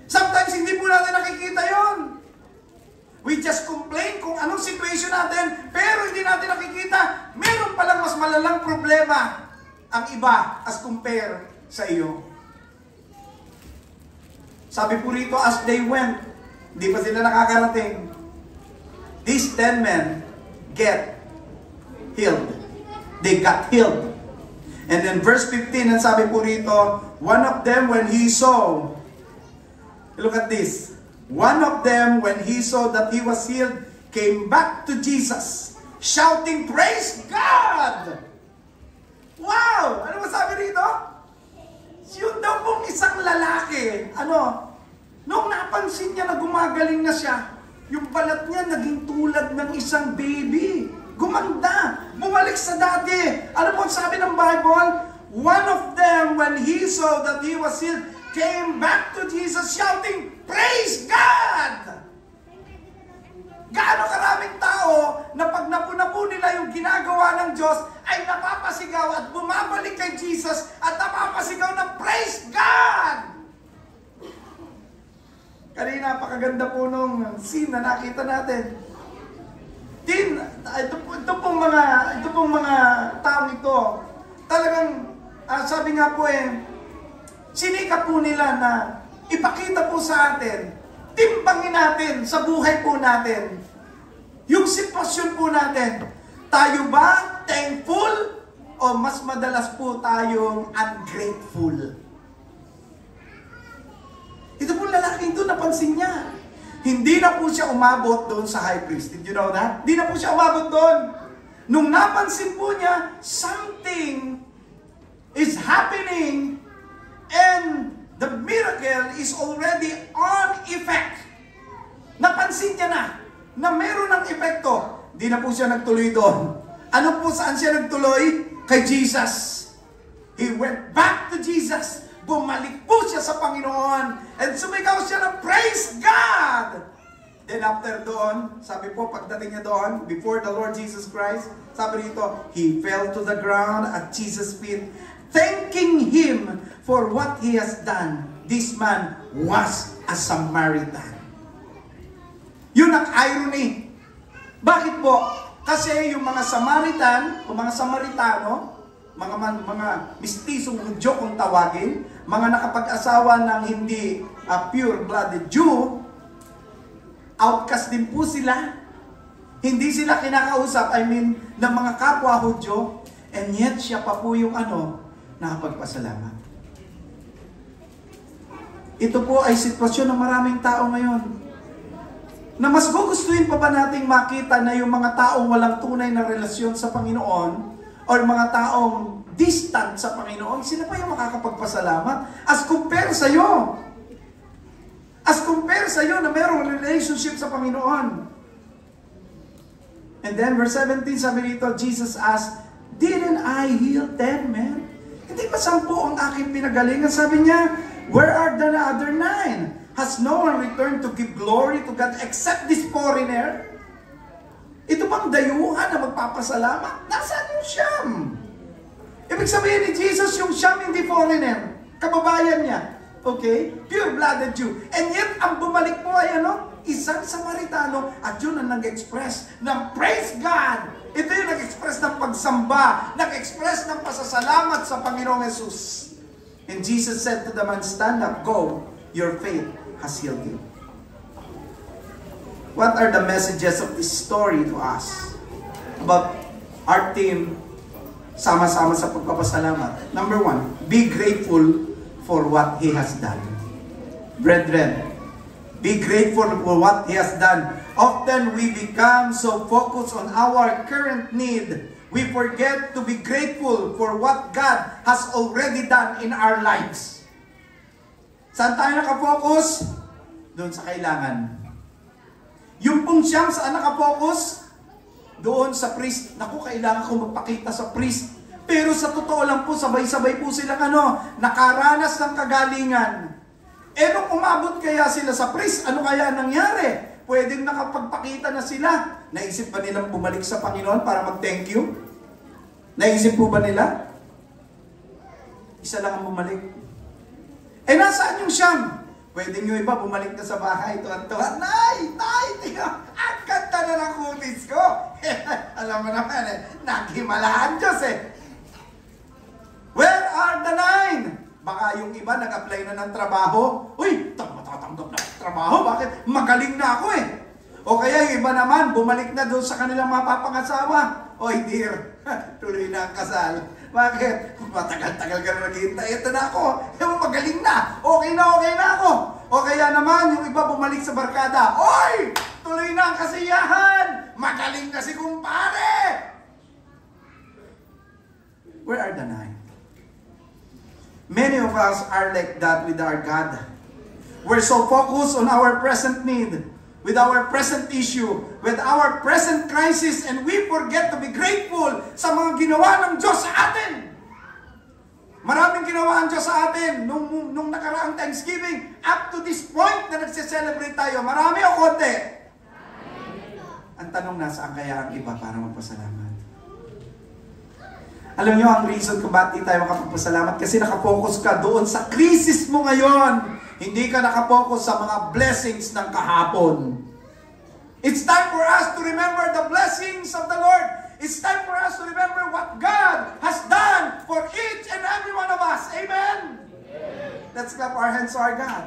Sometimes hindi po natin nakikita yon. We just complain kung anong situation natin, pero hindi natin nakikita, meron palang mas malalang problema ang iba as compare sa iyo. Sabi po rito, as they went, hindi pa sila nakakarating, these 10 men get healed. They got healed. And then verse 15, ang sabi po rito, one of them when he saw, look at this, one of them when he saw that he was healed, came back to Jesus, shouting, praise God! Wow! Ano masabi rito? Yun daw pong isang lalaki, nung napansin niya na gumagaling na siya, yung balat niya naging tulad ng isang baby. Gumanda. Bumalik sa dati. Ano po ang sabi ng Bible? One of them, when he saw that he was healed, came back to Jesus shouting, praise God! Gaano karaming tao na pag napunapo nila yung ginagawa ng Diyos ay napapasigaw at bumabalik kay Jesus at napapasigaw ng praise God! Kanina, napakaganda po nung scene na nakita natin. Ito pong mga taong ito, talagang, sabi nga po sinika po nila na ipakita po sa atin, timbangin natin sa buhay po natin, yung sitwasyon po natin, tayo ba thankful o mas madalas po tayong ungrateful? Ito po lalaking ito, napansin niya. Hindi na po siya umabot doon sa high priest. Did you know that? Hindi na po siya umabot doon. Nung napansin po niya, something is happening and the miracle is already on effect. Napansin niya na meron ng epekto. Di na po siya nagtuloy doon. Ano po saan siya nagtuloy? Kay Jesus. He went back to Jesus. Bumalik po siya sa Panginoon. And sumigaw siya ng praise God. Then after doon, sabi po pagdating niya doon, before the Lord Jesus Christ, sabi rito, he fell to the ground at Jesus' feet, thanking Him for what He has done. This man was a Samaritan. Yun ang irony. Bakit po? Kasi yung mga Samaritan, o mga Samaritano, mga mistisong Hudyo kung tawagin, mga nakapag-asawa ng hindi pure-blooded Jew, outcast din po sila. Hindi sila kinakausap, ng mga kapwa Hudyo, and yet siya pa po yung nakapagpasalamat. Ito po ay sitwasyon ng maraming tao ngayon. Na mas gugustuhin pa ba nating makita na yung mga taong walang tunay na relasyon sa Panginoon or mga taong distant sa Panginoon, sila pa yung makakapagpasalamat as compare sa iyo. As compare sa iyo na mayroong relationship sa Panginoon. And then verse 17 sabi dito, Jesus asked, didn't I heal 10 men? Hindi ba 10 ang aking pinagalingan? Sabi niya, where are the other 9? Has no one returned to give glory to God except this foreigner? Ito bang dayuhan na magpapasalamat? Nasaan yung Siyam? Ibig sabihin ni Jesus, yung Siyam hindi foreigner. Kababayan niya. Okay? Pure-blooded Jew. And yet, ang bumalik po ay isang Samaritano at yun ang nag-express ng praise God. Ito yung nag-express ng pagsamba, nag-express ng pasasalamat sa Panginoong Jesus. And Jesus said to the man, stand up, go, your faith has healed you. What are the messages of this story to us? About our theme, sama-sama sa pagpapasalamat. Number 1, be grateful for what He has done. Brethren, be grateful for what He has done. Often we become so focused on our current need, we forget to be grateful for what God has already done in our lives. Saan tayo nakafocus? Doon sa kailangan. Yung pong siyam saan nakafocus? Doon sa priest. Naku, kailangan ko magpakita sa priest. Pero sa totoo lang po, sabay-sabay po silang nakaranas ng kagalingan. Nung umabot kaya sila sa priest, ano kaya nangyari? Pwedeng nakapagpakita na sila. Naisip ba nilang bumalik sa Panginoon para mag-thank you? Naisip po ba nila? Isa lang ang bumalik. Nasaan yung siyam? Pwedeng yung iba bumalik na sa bahay. Tuwan-tuwan, Nay! Tingnan! Ang ganda na ng kutis ko! Alam mo naman naghimalaan Diyos Where are the 9? Baka yung iba nag-apply na ng trabaho. Uy! Matatanggap na ng trabaho. Bakit? Magaling na ako O kaya yung iba naman, bumalik na doon sa kanilang mapapangasawa. Oy dear, tuloy na ang kasal. Bakit? Matagal-tagal ka na naghihintay. Ito na ako. Magaling na. Okay na ako. O kaya naman, yung iba bumalik sa barkada. Oy! Tuloy na ang kasiyahan. Magaling na si kumpare. Where are the 9? Many of us are like that with our God. We're so focused on our present need, with our present issue, with our present crisis, and we forget to be grateful sa mga ginawa ng Diyos sa atin. Maraming ginawa ang Diyos sa atin nung nakaraang Thanksgiving. Up to this point na nagse-celebrate tayo, marami o konti? Ang tanong, nasaan kaya ang iba para magpasalamat? Alam nyo, ang reason kung bakit tayo makapagpasalamat, kasi nakafocus ka doon sa krisis mo ngayon. Hindi ka nakafocus sa mga blessings ng kahapon. It's time for us to remember the blessings of the Lord. It's time for us to remember what God has done for each and every one of us. Amen? Let's clap our hands to our God.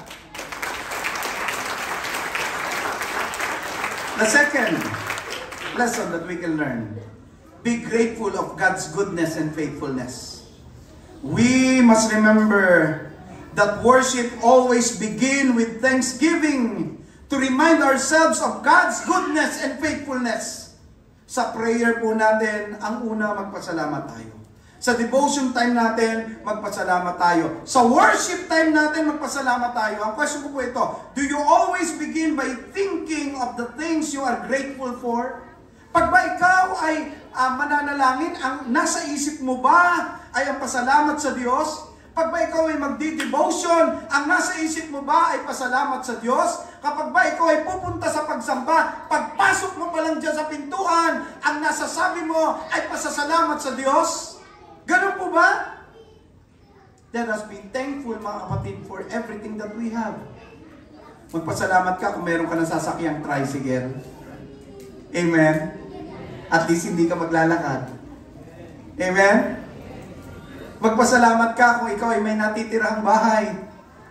The second lesson that we can learn: be grateful of God's goodness and faithfulness. We must remember that worship always begins with thanksgiving to remind ourselves of God's goodness and faithfulness. Sa prayer po natin, ang una, magpasalamat tayo. Sa devotion time natin, magpasalamat tayo. Sa worship time natin, magpasalamat tayo. Ang question ko po ito, do you always begin by thinking of the things you are grateful for? Pag ba ikaw ay mananalangin, ang nasa isip mo ba ay ang pasalamat sa Diyos? Pag ba ikaw ay magdi-devotion, ang nasa isip mo ba ay pasalamat sa Diyos? Kapag ba ikaw ay pupunta sa pagsamba, pagpasok mo pa lang dyan sa pintuan, ang nasasabi mo ay pasasalamat sa Diyos? Ganun po ba? Let us be thankful, mga kapatid, for everything that we have. Magpasalamat ka kung meron ka ng sasakyang tricycle. Amen? At least hindi ka maglalakad. Amen? Magpasalamat ka kung ikaw ay may natitirang bahay.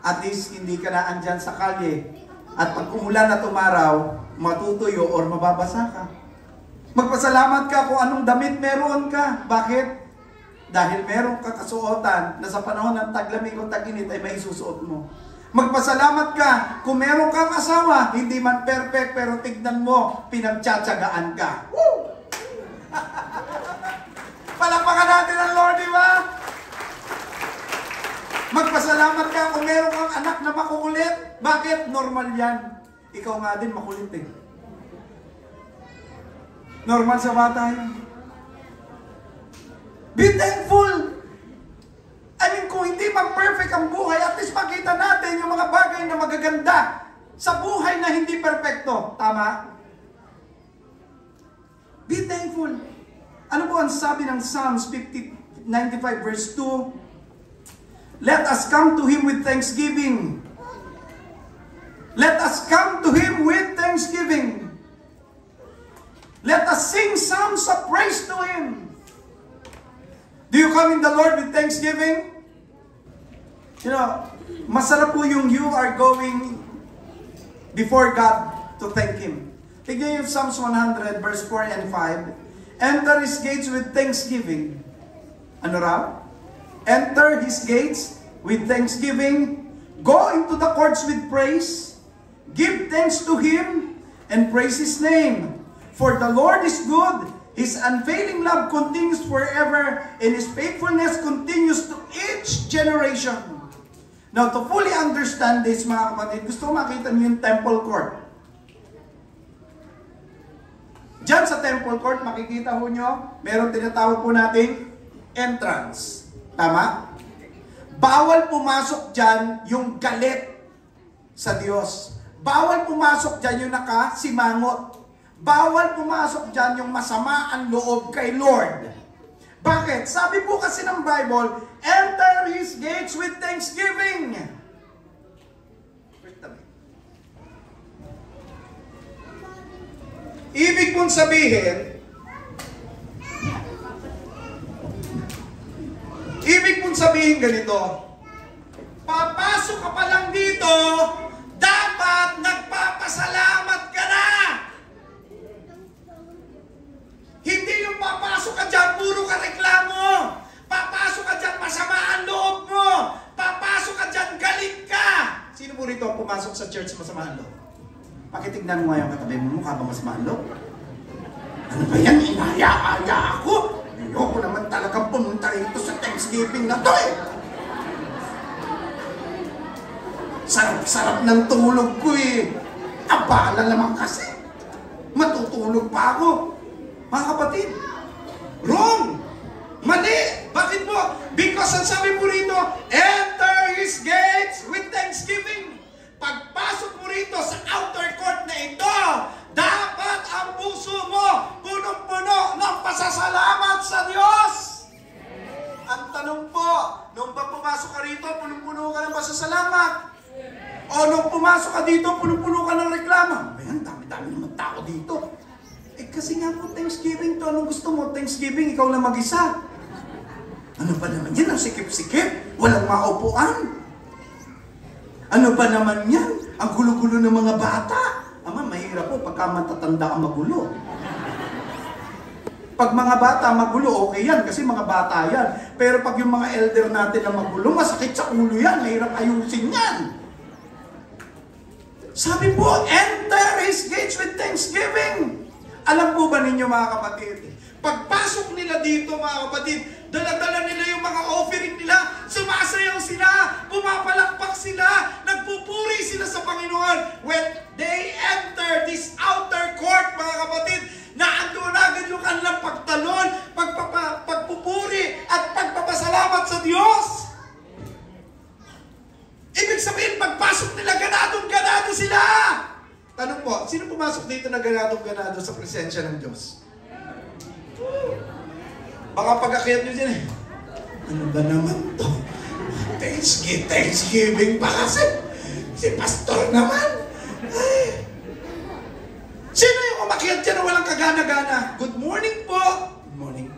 At least hindi ka na andyan sa kalye. At pag umulan at umaraw, matutuyo or mababasa ka. Magpasalamat ka kung anong damit meron ka. Bakit? Dahil meron ka kasuotan na sa panahon ng taglamig o tag-init ay may susuot mo. Magpasalamat ka kung meron kang asawa, hindi man perfect, pero tignan mo, pinagtsatsagaan ka. Woo! Palakpakan natin ang Lord, di ba? Magpasalamat ka kung meron kang anak na makukulit. Bakit? Normal yan. Ikaw nga din makulit Normal sa bata yan. Be thankful. I mean, kung hindi mag-perfect ang buhay, at least makita natin yung mga bagay na magaganda sa buhay na hindi perfecto. Tama? Be thankful. Ano po ang sabi ng Psalms 95 verse 2? Let us come to Him with thanksgiving. Let us come to Him with thanksgiving. Let us sing psalms of praise to Him. Do you come in the Lord with thanksgiving? You know, masarap po yung you are going before God to thank Him. Tignan yung Psalms 100 verse 4 and 5. Enter His gates with thanksgiving Ano raw? Enter His gates with thanksgiving. Go into the courts with praise. Give thanks to Him and praise His name. For the Lord is good. His unfailing love continues forever, and His faithfulness continues to each generation. Now, to fully understand this, mga kapatid, gusto ko makita niyo yung temple court. Diyan sa temple court, makikita ho nyo, meron tinatawag po nating entrance. Tama? Bawal pumasok dyan yung galit sa Diyos. Bawal pumasok dyan yung nakasimangot. Bawal pumasok dyan yung masama ang loob kay Lord. Bakit? Sabi po kasi ng Bible, enter His gates with thanksgiving. Ibig pong sabihin ganito, papasok ka pa lang dito, dapat nagpapasalamat ka na. Hindi yung papasok ka dyan, puro ka reklamo. Papasok ka dyan, masama ang loob mo. Papasok ka dyan, galit ka. Sino po rito pumasok sa church masama ang loob? Pakitignan mo nga yung katabi mo, mukha ba masama ang loob? Ano ba yan? Inaya-aya ako. Ayoko naman talagang pumunta rito sa Thanksgiving na to eh. Sarap-sarap ng tulog ko eh. Abala naman kasi. Matutulog pa ako. Mga kapatid, wrong! Mali! Bakit po? Because ang sabi mo rito, enter His gates with thanksgiving. Pagpasok mo rito sa outer court na ito, dapat ang puso mo punong-puno ng pasasalamat sa Diyos. Ang tanong po, nung ba pumasok ka rito, punong-puno ka ng pasasalamat? O nung pumasok ka dito, punong-puno ka ng reklamo? Ayan, dami-dami naman tao dito. Eh kasi nga po, Thanksgiving to. Anong gusto mo? Thanksgiving, ikaw lang mag-isa. Ano ba naman yan? Ang sikip-sikip. Walang maupuan. Ano ba naman yan? Ang gulo-gulo ng mga bata. Ama, mahirap po pagka matatanda ang magulo. Pag mga bata magulo, okay yan. Kasi mga bata yan. Pero pag yung mga elder natin na magulo, masakit sa ulo yan. Mahirap ayusin yan. Sabi po, enter His gates with thanksgiving. Alam po ba ninyo mga kapatid, pagpasok nila dito mga kapatid, dala-dala nila yung mga offering nila, sumasayaw sila, pumapalakpak sila, nagpupuri sila sa Panginoon. When they enter this outer court mga kapatid, naandoon agad yung kanilang pagtalon, pagpupuri at pagpapasalamat sa Diyos. Ibig sabihin, pagpasok nila, ganadong-ganado sila. Tanong po, sino pumasok dito na ganado-ganado sa presensya ng Diyos? Baka pag-akyat nyo dyan eh. Ano ba naman to? Thanksgiving pa kasi. Si pastor naman. Ay. Sino yung umakyat dyan na walang kagana-gana? Good morning po. Good morning.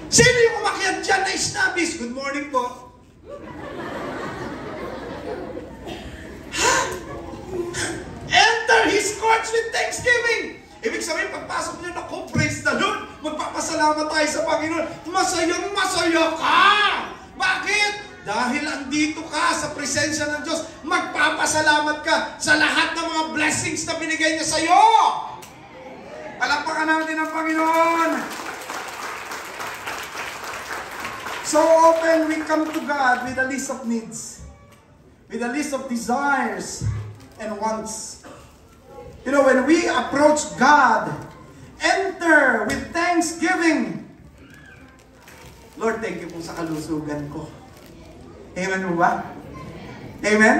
Sino yung umakyat dyan na snobbies? Good morning po. Enter His courts with thanksgiving. Ibig sabihin, pagpasok niyo, naku, praise the Lord. Magpapasalamat tayo sa Panginoon. Masayang masaya ka. Bakit? Dahil andito ka sa presensya ng Diyos, magpapasalamat ka sa lahat ng mga blessings na binigay niya sa'yo. Palakpakan natin ang Panginoon. So often we come to God with a list of needs, with a list of desires and wants. You know, when we approach God, enter with thanksgiving. Lord, thank you po sa kalusugan ko. Amen mo ba? Amen?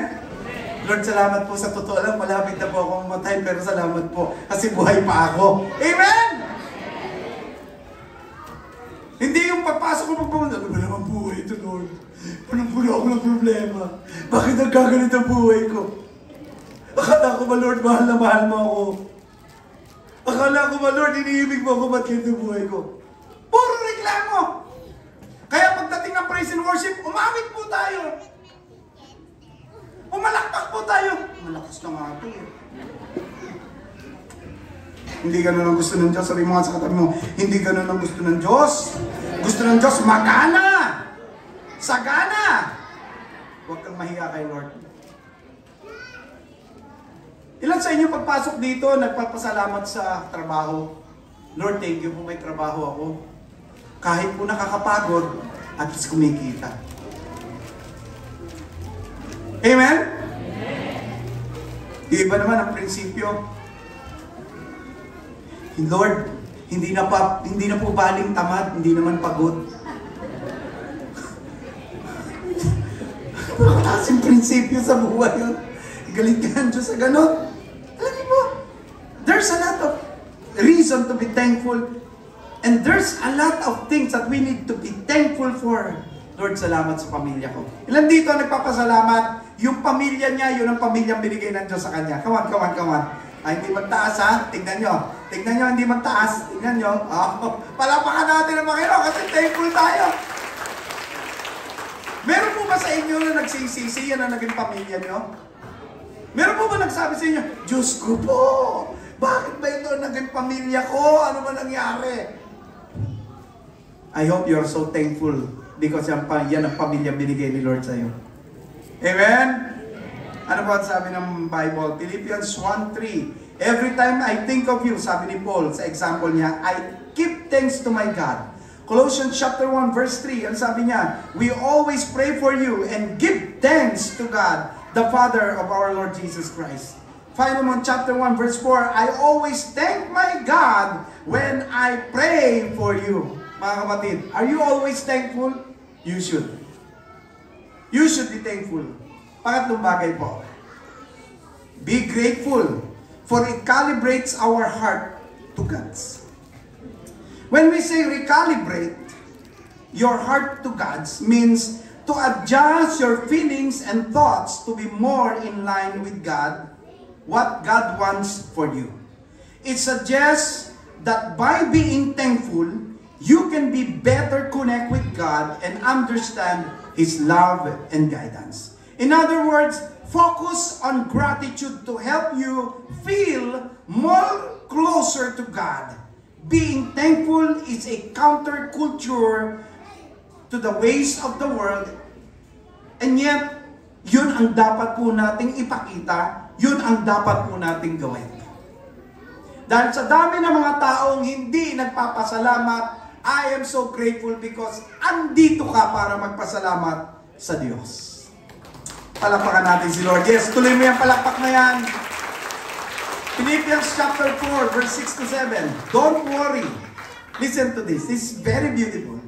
Lord, salamat po sa totoo lang. Malapit na po akong mamatay, pero salamat po kasi buhay pa ako. Amen? Hindi yung pagpasok ko pagpapunta, ano ba naman buhay ito, Lord? Punong-puno ako ng problema. Bakit nagkagalit ang buhay ko? Akala ko ba, Lord, mahal na mahal mo ako? Akala ko ba, Lord, iniibig mo ako, ba't ganito buhay ko? Puro reklamo! Kaya pagdating ng praise and worship, umawit po tayo. Umalakpak po tayo. Malakas na nga ito eh. Hindi ganun ang gusto ng Diyos. Sabi mo nga sa katabi mo, hindi ganun ang gusto ng Diyos. Gusto ng Diyos, magana! Sagana! Huwag kang mahiya kay Lord. Ilan sa inyo pagpasok dito, nagpapasalamat sa trabaho? Lord, thank you po may trabaho ako. Kahit po nakakapagod, at least kumikita. Amen? Iba naman ang prinsipyo. Lord, hindi na po baling tamad, hindi naman pagod. Ano klaseng prinsipyo sa buhay yun? Galit ka ng Diyos sa ganon. Alam niyo po, there's a lot of reason to be thankful. And there's a lot of things that we need to be thankful for. Lord, salamat sa pamilya ko. Ilan dito nagpapasalamat? Yung pamilya niya, yun ang pamilyang binigay ng Diyos sa kanya. Come on. Ay, hindi magtaas ha? Tignan nyo, hindi magtaas. Tignan nyo. Oh, palapakan natin ang Panginoon kasi thankful tayo. Meron po ba sa inyo na nagsisisi, yan ang naging pamilya nyo? Meron po ba nagsabi sa inyo, Diyos ko po, bakit ba ito naging pamilya ko? Ano ba nangyari? I hope you're so thankful because yan ang pamilya binigay ni Lord sa iyo. Amen? Ano ba sabi ng Bible? Philippians 1:3. Every time I think of you, sabi ni Paul sa example niya, I give thanks to my God. Colossians chapter 1 verse 3, ang sabi niya, we always pray for you and give thanks to God, the Father of our Lord Jesus Christ. Philemon chapter 1 verse 4, I always thank my God when I pray for you. Mga kapatid, are you always thankful? You should. You should be thankful. Pangatlong bagay po, be grateful, for it calibrates our heart to God's. When we say recalibrate your heart to God's, means to adjust your feelings and thoughts to be more in line with God, what God wants for you. It suggests that by being thankful, you can be better connect with God and understand His love and guidance. In other words, focus on gratitude to help you feel more closer to God. Being thankful is a counterculture to the ways of the world, and yet, yun ang dapat po nating ipakita, yun ang dapat po nating gawin. Dahil sa dami ng mga taong hindi nagpapasalamat, I am so grateful because andito ka para magpasalamat sa Diyos. Palakpakan natin si Lord. Yes, tuloy mo yung palakpak na yan. Philippians chapter 4, verse 6 to 7. Don't worry. Listen to this. This is very beautiful.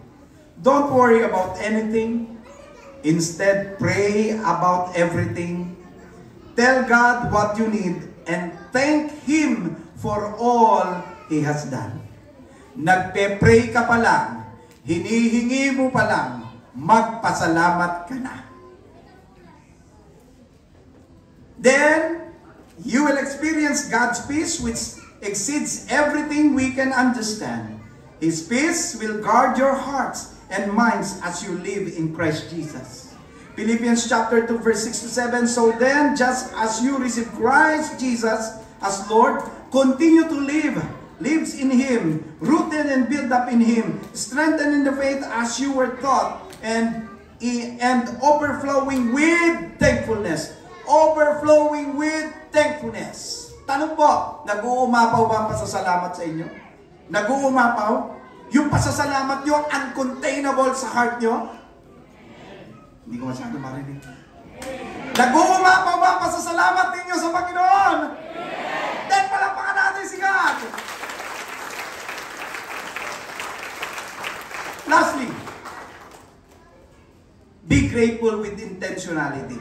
Don't worry about anything. Instead, pray about everything. Tell God what you need and thank Him for all He has done. Nagpe-pray ka pa lang, hinihingi mo pa lang, magpasalamat ka na. Then, you will experience God's peace which exceeds everything we can understand. His peace will guard your hearts and minds as you live in Christ Jesus. Philippians chapter 2 verse 6 to 7. So then, just as you receive Christ Jesus as Lord, continue to lives in Him, rooted and built up in Him, strengthened in the faith as you were taught, and overflowing with thankfulness. Overflowing with thankfulness. Tanong po, nag-uumapaw ba ang pasasalamat sa inyo? Nag-uumapaw? Yung pasasalamat nyo, uncontainable sa heart nyo? Hindi ko masyado marinig. Nag-uumapaw ba ang pasasalamat ninyo sa Panginoon? Then palakpakan natin si God. Lastly, be grateful with intentionality.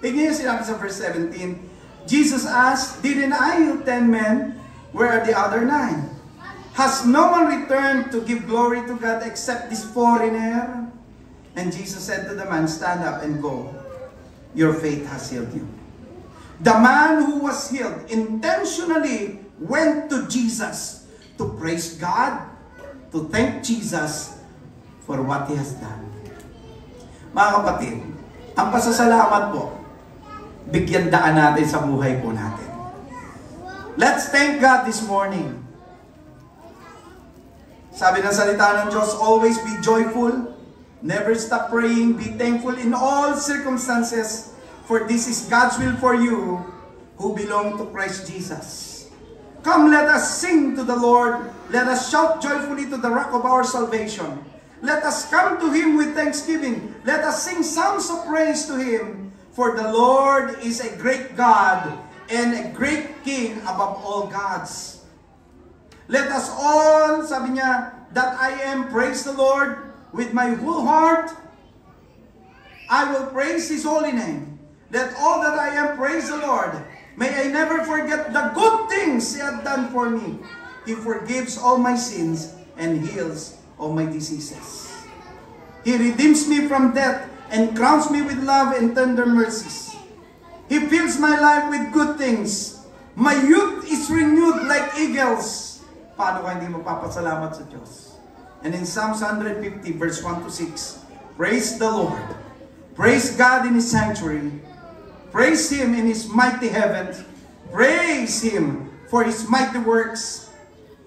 Tignan niyo sinabi sa verse 17, Jesus asked, didn't I heal 10 men? Where are the other 9? Has no one returned to give glory to God except this foreigner? And Jesus said to the man, stand up and go. Your faith has healed you. The man who was healed intentionally went to Jesus to praise God, to thank Jesus for what He has done. Mga kapatid, ang pasasalamat po, bigyan daan natin sa buhay po natin. Let's thank God this morning. Sabi ng salita ng Diyos, always be joyful, never stop praying, be thankful in all circumstances, for this is God's will for you who belong to Christ Jesus. Come, let us sing to the Lord. Let us shout joyfully to the rock of our salvation. Let us come to Him with thanksgiving. Let us sing songs of praise to Him. For the Lord is a great God and a great King above all gods. Let us all, sabi niya, that I am, praise the Lord with my whole heart. I will praise His holy name. Let all that I am praise the Lord. May I never forget the good things He had done for me. He forgives all my sins and heals all my diseases. He redeems me from death and crowns me with love and tender mercies. He fills my life with good things. My youth is renewed like eagles. Paano ka hindi magpapasalamat sa Diyos? And in Psalms 150 verse 1 to 6, praise the Lord. Praise God in His sanctuary. Praise Him in His mighty heavens. Praise Him for His mighty works.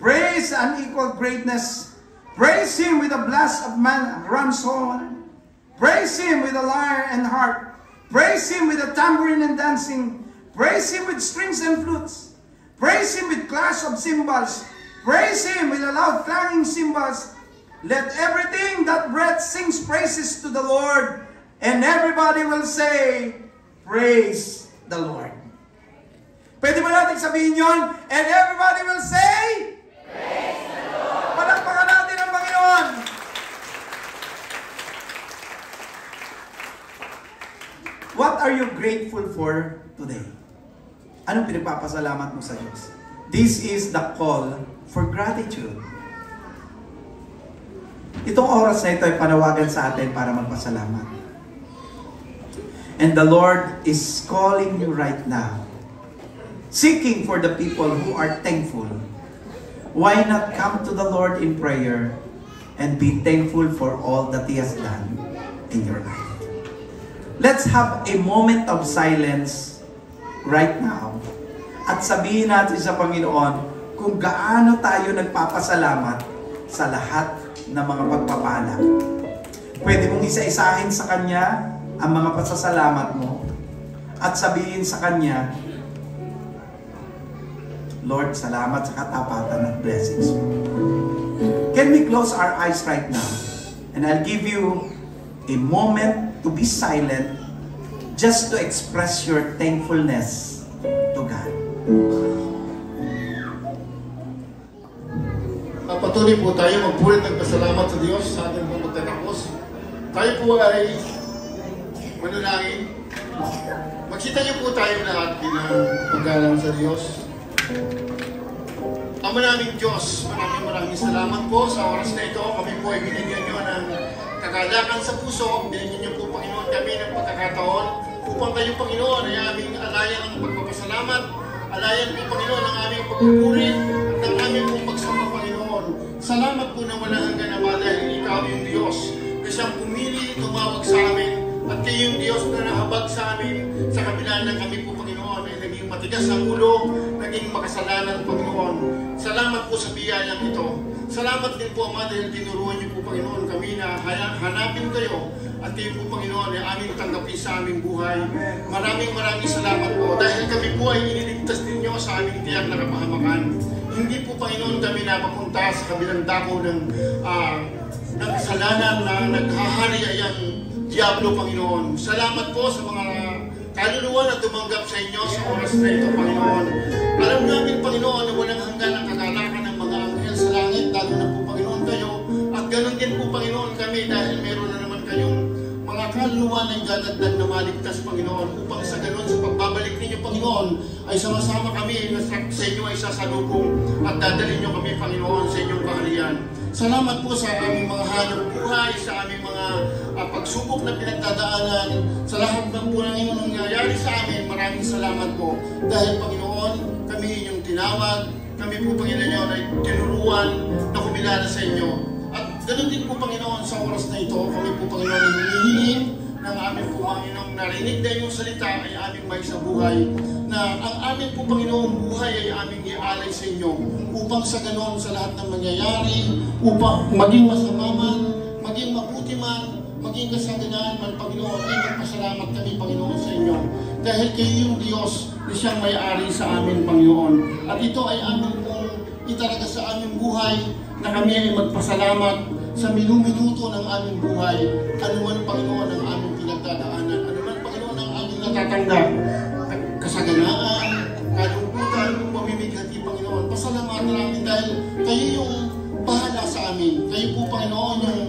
Praise unequaled greatness. Praise Him with a blast of ram's horn. Praise Him with a lyre and harp. Praise Him with a tambourine and dancing. Praise Him with strings and flutes. Praise Him with clash of cymbals. Praise Him with a loud clanging cymbals. Let everything that breath sings praises to the Lord. And everybody will say, praise the Lord. Pwede ba natin sabihin yun? And everybody will say, praise the Lord. Palakpakan natin ang Panginoon. What are you grateful for today? Anong pinagpapasalamat mo sa Diyos? This is the call for gratitude. Itong oras na ito ay panawagan sa atin para magpasalamat. And the Lord is calling you right now, seeking for the people who are thankful. Why not come to the Lord in prayer and be thankful for all that He has done in your life? Let's have a moment of silence right now at sabihin natin sa Panginoon kung gaano tayo nagpapasalamat sa lahat ng mga pagpapala. Pwede mong isa-isahin sa Kanya ang mga pasasalamat mo at sabihin sa Kanya, Lord, salamat sa katapatan at blessings mo. Can we close our eyes right now? And I'll give you a moment to be silent just to express your thankfulness to God. Patuloy po tayo magpulit ng pasalamat sa Diyos sa ating pong magtatapos. Tayo po ay manalangin. Magsita niyo po tayo lahat bilang paggalang sa Diyos. Ama naming Diyos, maraming salamat po sa oras na ito. Kami po ay binigyan niyo ng kagalakan sa puso. Binigyan niyo po, Panginoon, kami ng pagkakataon upang kayo, Panginoon, ay aming alayan ang pagpapasalamat. Alayan po, Panginoon, ang aming pagpupuri at ang aming pong pagsamba, Panginoon. Salamat po na walang hanggan na dahil ikaw yung Diyos na siyang pumili, tumawag sa amin at kayo yung Diyos na nahabag sa amin sa kabila ng kami po, Panginoon, ay naging matigas ang ulo, naging makasalanan, Panginoon. Salamat po sa biyayang ito. Salamat din po, Ama, dahil tinuruan niyo po, Panginoon, kami na hanapin kayo at kayo po, Panginoon, ay aming tanggapin sa aming buhay. Maraming salamat po dahil kami po ay iniligtas ninyo sa aming tiyak na kapahamakan. Hindi po, Panginoon, kami napapunta sa kabilang dako ng kasalanan na naghahari ay ang Diablo, Panginoon. Salamat po sa mga kaluluwa na tumanggap sa inyo sa oras na ito, Panginoon. Alam namin, Panginoon, na walang hanggan ang kagalakan ng mga anghel sa langit, lalo na po, Panginoon, kayo. At ganun din po, Panginoon, kami dahil meron na naman kayong mga kaluluwa na dadagdag na maligtas, Panginoon, upang sa ganun, sa pagbabalik ninyo, Panginoon, ay sama-sama kami na sa inyo ay sasalubong at dadalhin nyo kami, Panginoon, sa inyong kaharian. Salamat po sa aming mga hanap buhay, sa aming mga pagsubok na pinagdadaanan, sa lahat ng po ng inyong nangyayari sa amin. Maraming salamat po. Dahil, Panginoon, kami inyong tinawag, kami po, Panginoon, ay tinuruan na kumilala sa inyo. At ganoon din po, Panginoon, sa oras na ito, kami po, Panginoon, ay hinihiling ng aming po Panginoong narinig na iyong salita ay aming may sa buhay, na ang aming po Panginoong buhay ay aming ialay sa inyo, upang sa ganon sa lahat ng mangyayari, upang maging masama man, maging mabuti man, maging kasaganaan man, Panginoon, ay magpasalamat kami, Panginoon, sa inyo. Dahil kayo yung Diyos na siyang may-ari sa amin, Panginoon. At ito ay aming pong italaga sa aming buhay, na kami ay magpasalamat sa minuminuto ng aming buhay. Ano man, Panginoon, ang aming pinagdadaanan. Ano man, Panginoon, ang aming natatanggap. Kasaganaan, kalungkutan, pamimighati, Panginoon. Pasalamatan namin dahil kayo yung bahala sa amin. Kayo po, Panginoon, yung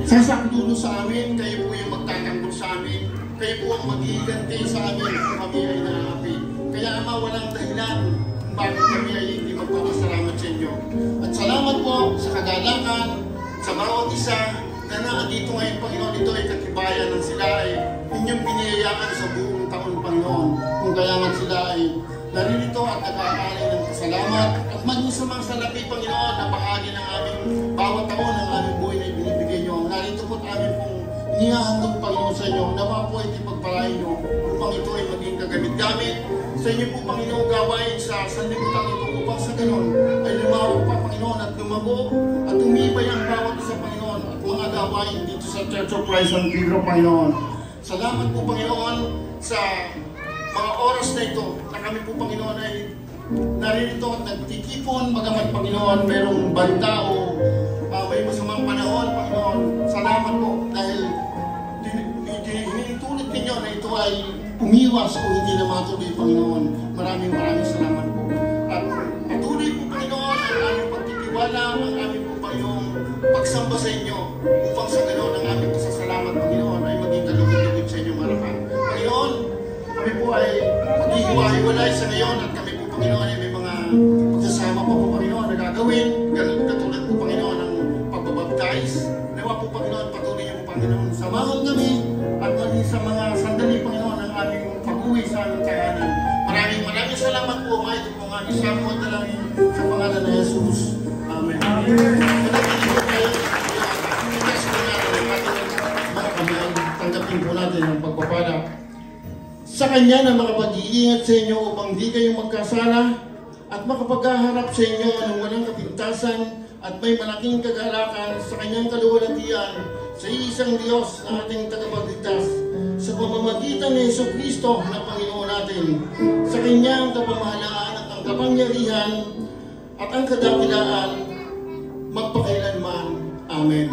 sasakdulo sa amin. Kayo po yung magtatanggol sa amin. Kayo po ang mag-iiganti sa amin kung kami ay naapi. Kaya, Ama, walang dahilan kung bakit kami ay hindi magpapasalamat sa inyo. At salamat po sa kagalakan, sa bawat isa na naandito ngayon, Panginoon. Ito ay katibayan ng sila ay inyong piniyayaan sa buong taon, Panginoon. Kung kaya nga sila ay naririto at nag-aalay ng pasalamat. At maging sa mga salapi, Panginoon, na bahagi ng aming bawat taon ng aming buhay na ibinibigay nyo. Narito po namin pong inihahandog, Panginoon, sa inyo. Nawa po ay ipagpalain nyo upang ito ay maging kagamit-gamit sa inyo po, Panginoon, gawain sa sanlibutan ito upang sa ganon ay lumawak pa, Panginoon, at lumago at umibay ang bawat isa, Panginoon, at mga gawain dito sa Church of Christ San Pedro, Panginoon. Salamat po, Panginoon, sa mga oras na ito na kami po, Panginoon, ay naririto at nagtitipon, bagamat, Panginoon, merong banta o may masamang panahon, Panginoon. Salamat po dahil hinitulit ninyo na ito ay umiwas o hindi na matuloy, Panginoon. Maraming salamat po. At patuloy po, Panginoon, ang aming pagtitiwala, ang aming po, Panginoon, pagsamba sa inyo upang sa ganoon ang aming pasasalamat, Panginoon, ay maging kalugod-lugod sa inyong harapan. Panginoon, kami po ay maghihiwa-hiwalay sa ngayon at kami po, Panginoon, ay may mga pagsasama pa po, Panginoon, na gagawin. Katulad po, Panginoon, ng pagbabaptize. Nawa po, Panginoon, patuloy niyo po, Panginoon, samahan kami at maging sa mga sandali, Panginoon, ang aming pag-uwi sa aming tahanan. Maraming salamat po, mga ito po ang aming samo at dalangin sa pangalan ng Jesus. Amen. Panaginip po kayo. Itas po natin ang ating mga kamay. Tanggapin po natin ang pagpapala sa Kanya na makapag-iingat sa inyo upang di kayo magkasala at makapaghaharap sa inyo ng walang kapintasan at may malaking kagalakan sa Kanyang kaluwalhatian sa isang Diyos na ating tagapagligtas sa pamamagitan ni Jesucristo na Panginoon natin. Sa Kanyang kapamahalaan at ang kapangyarihan at ang kadakilaan magpakailanman. Amen.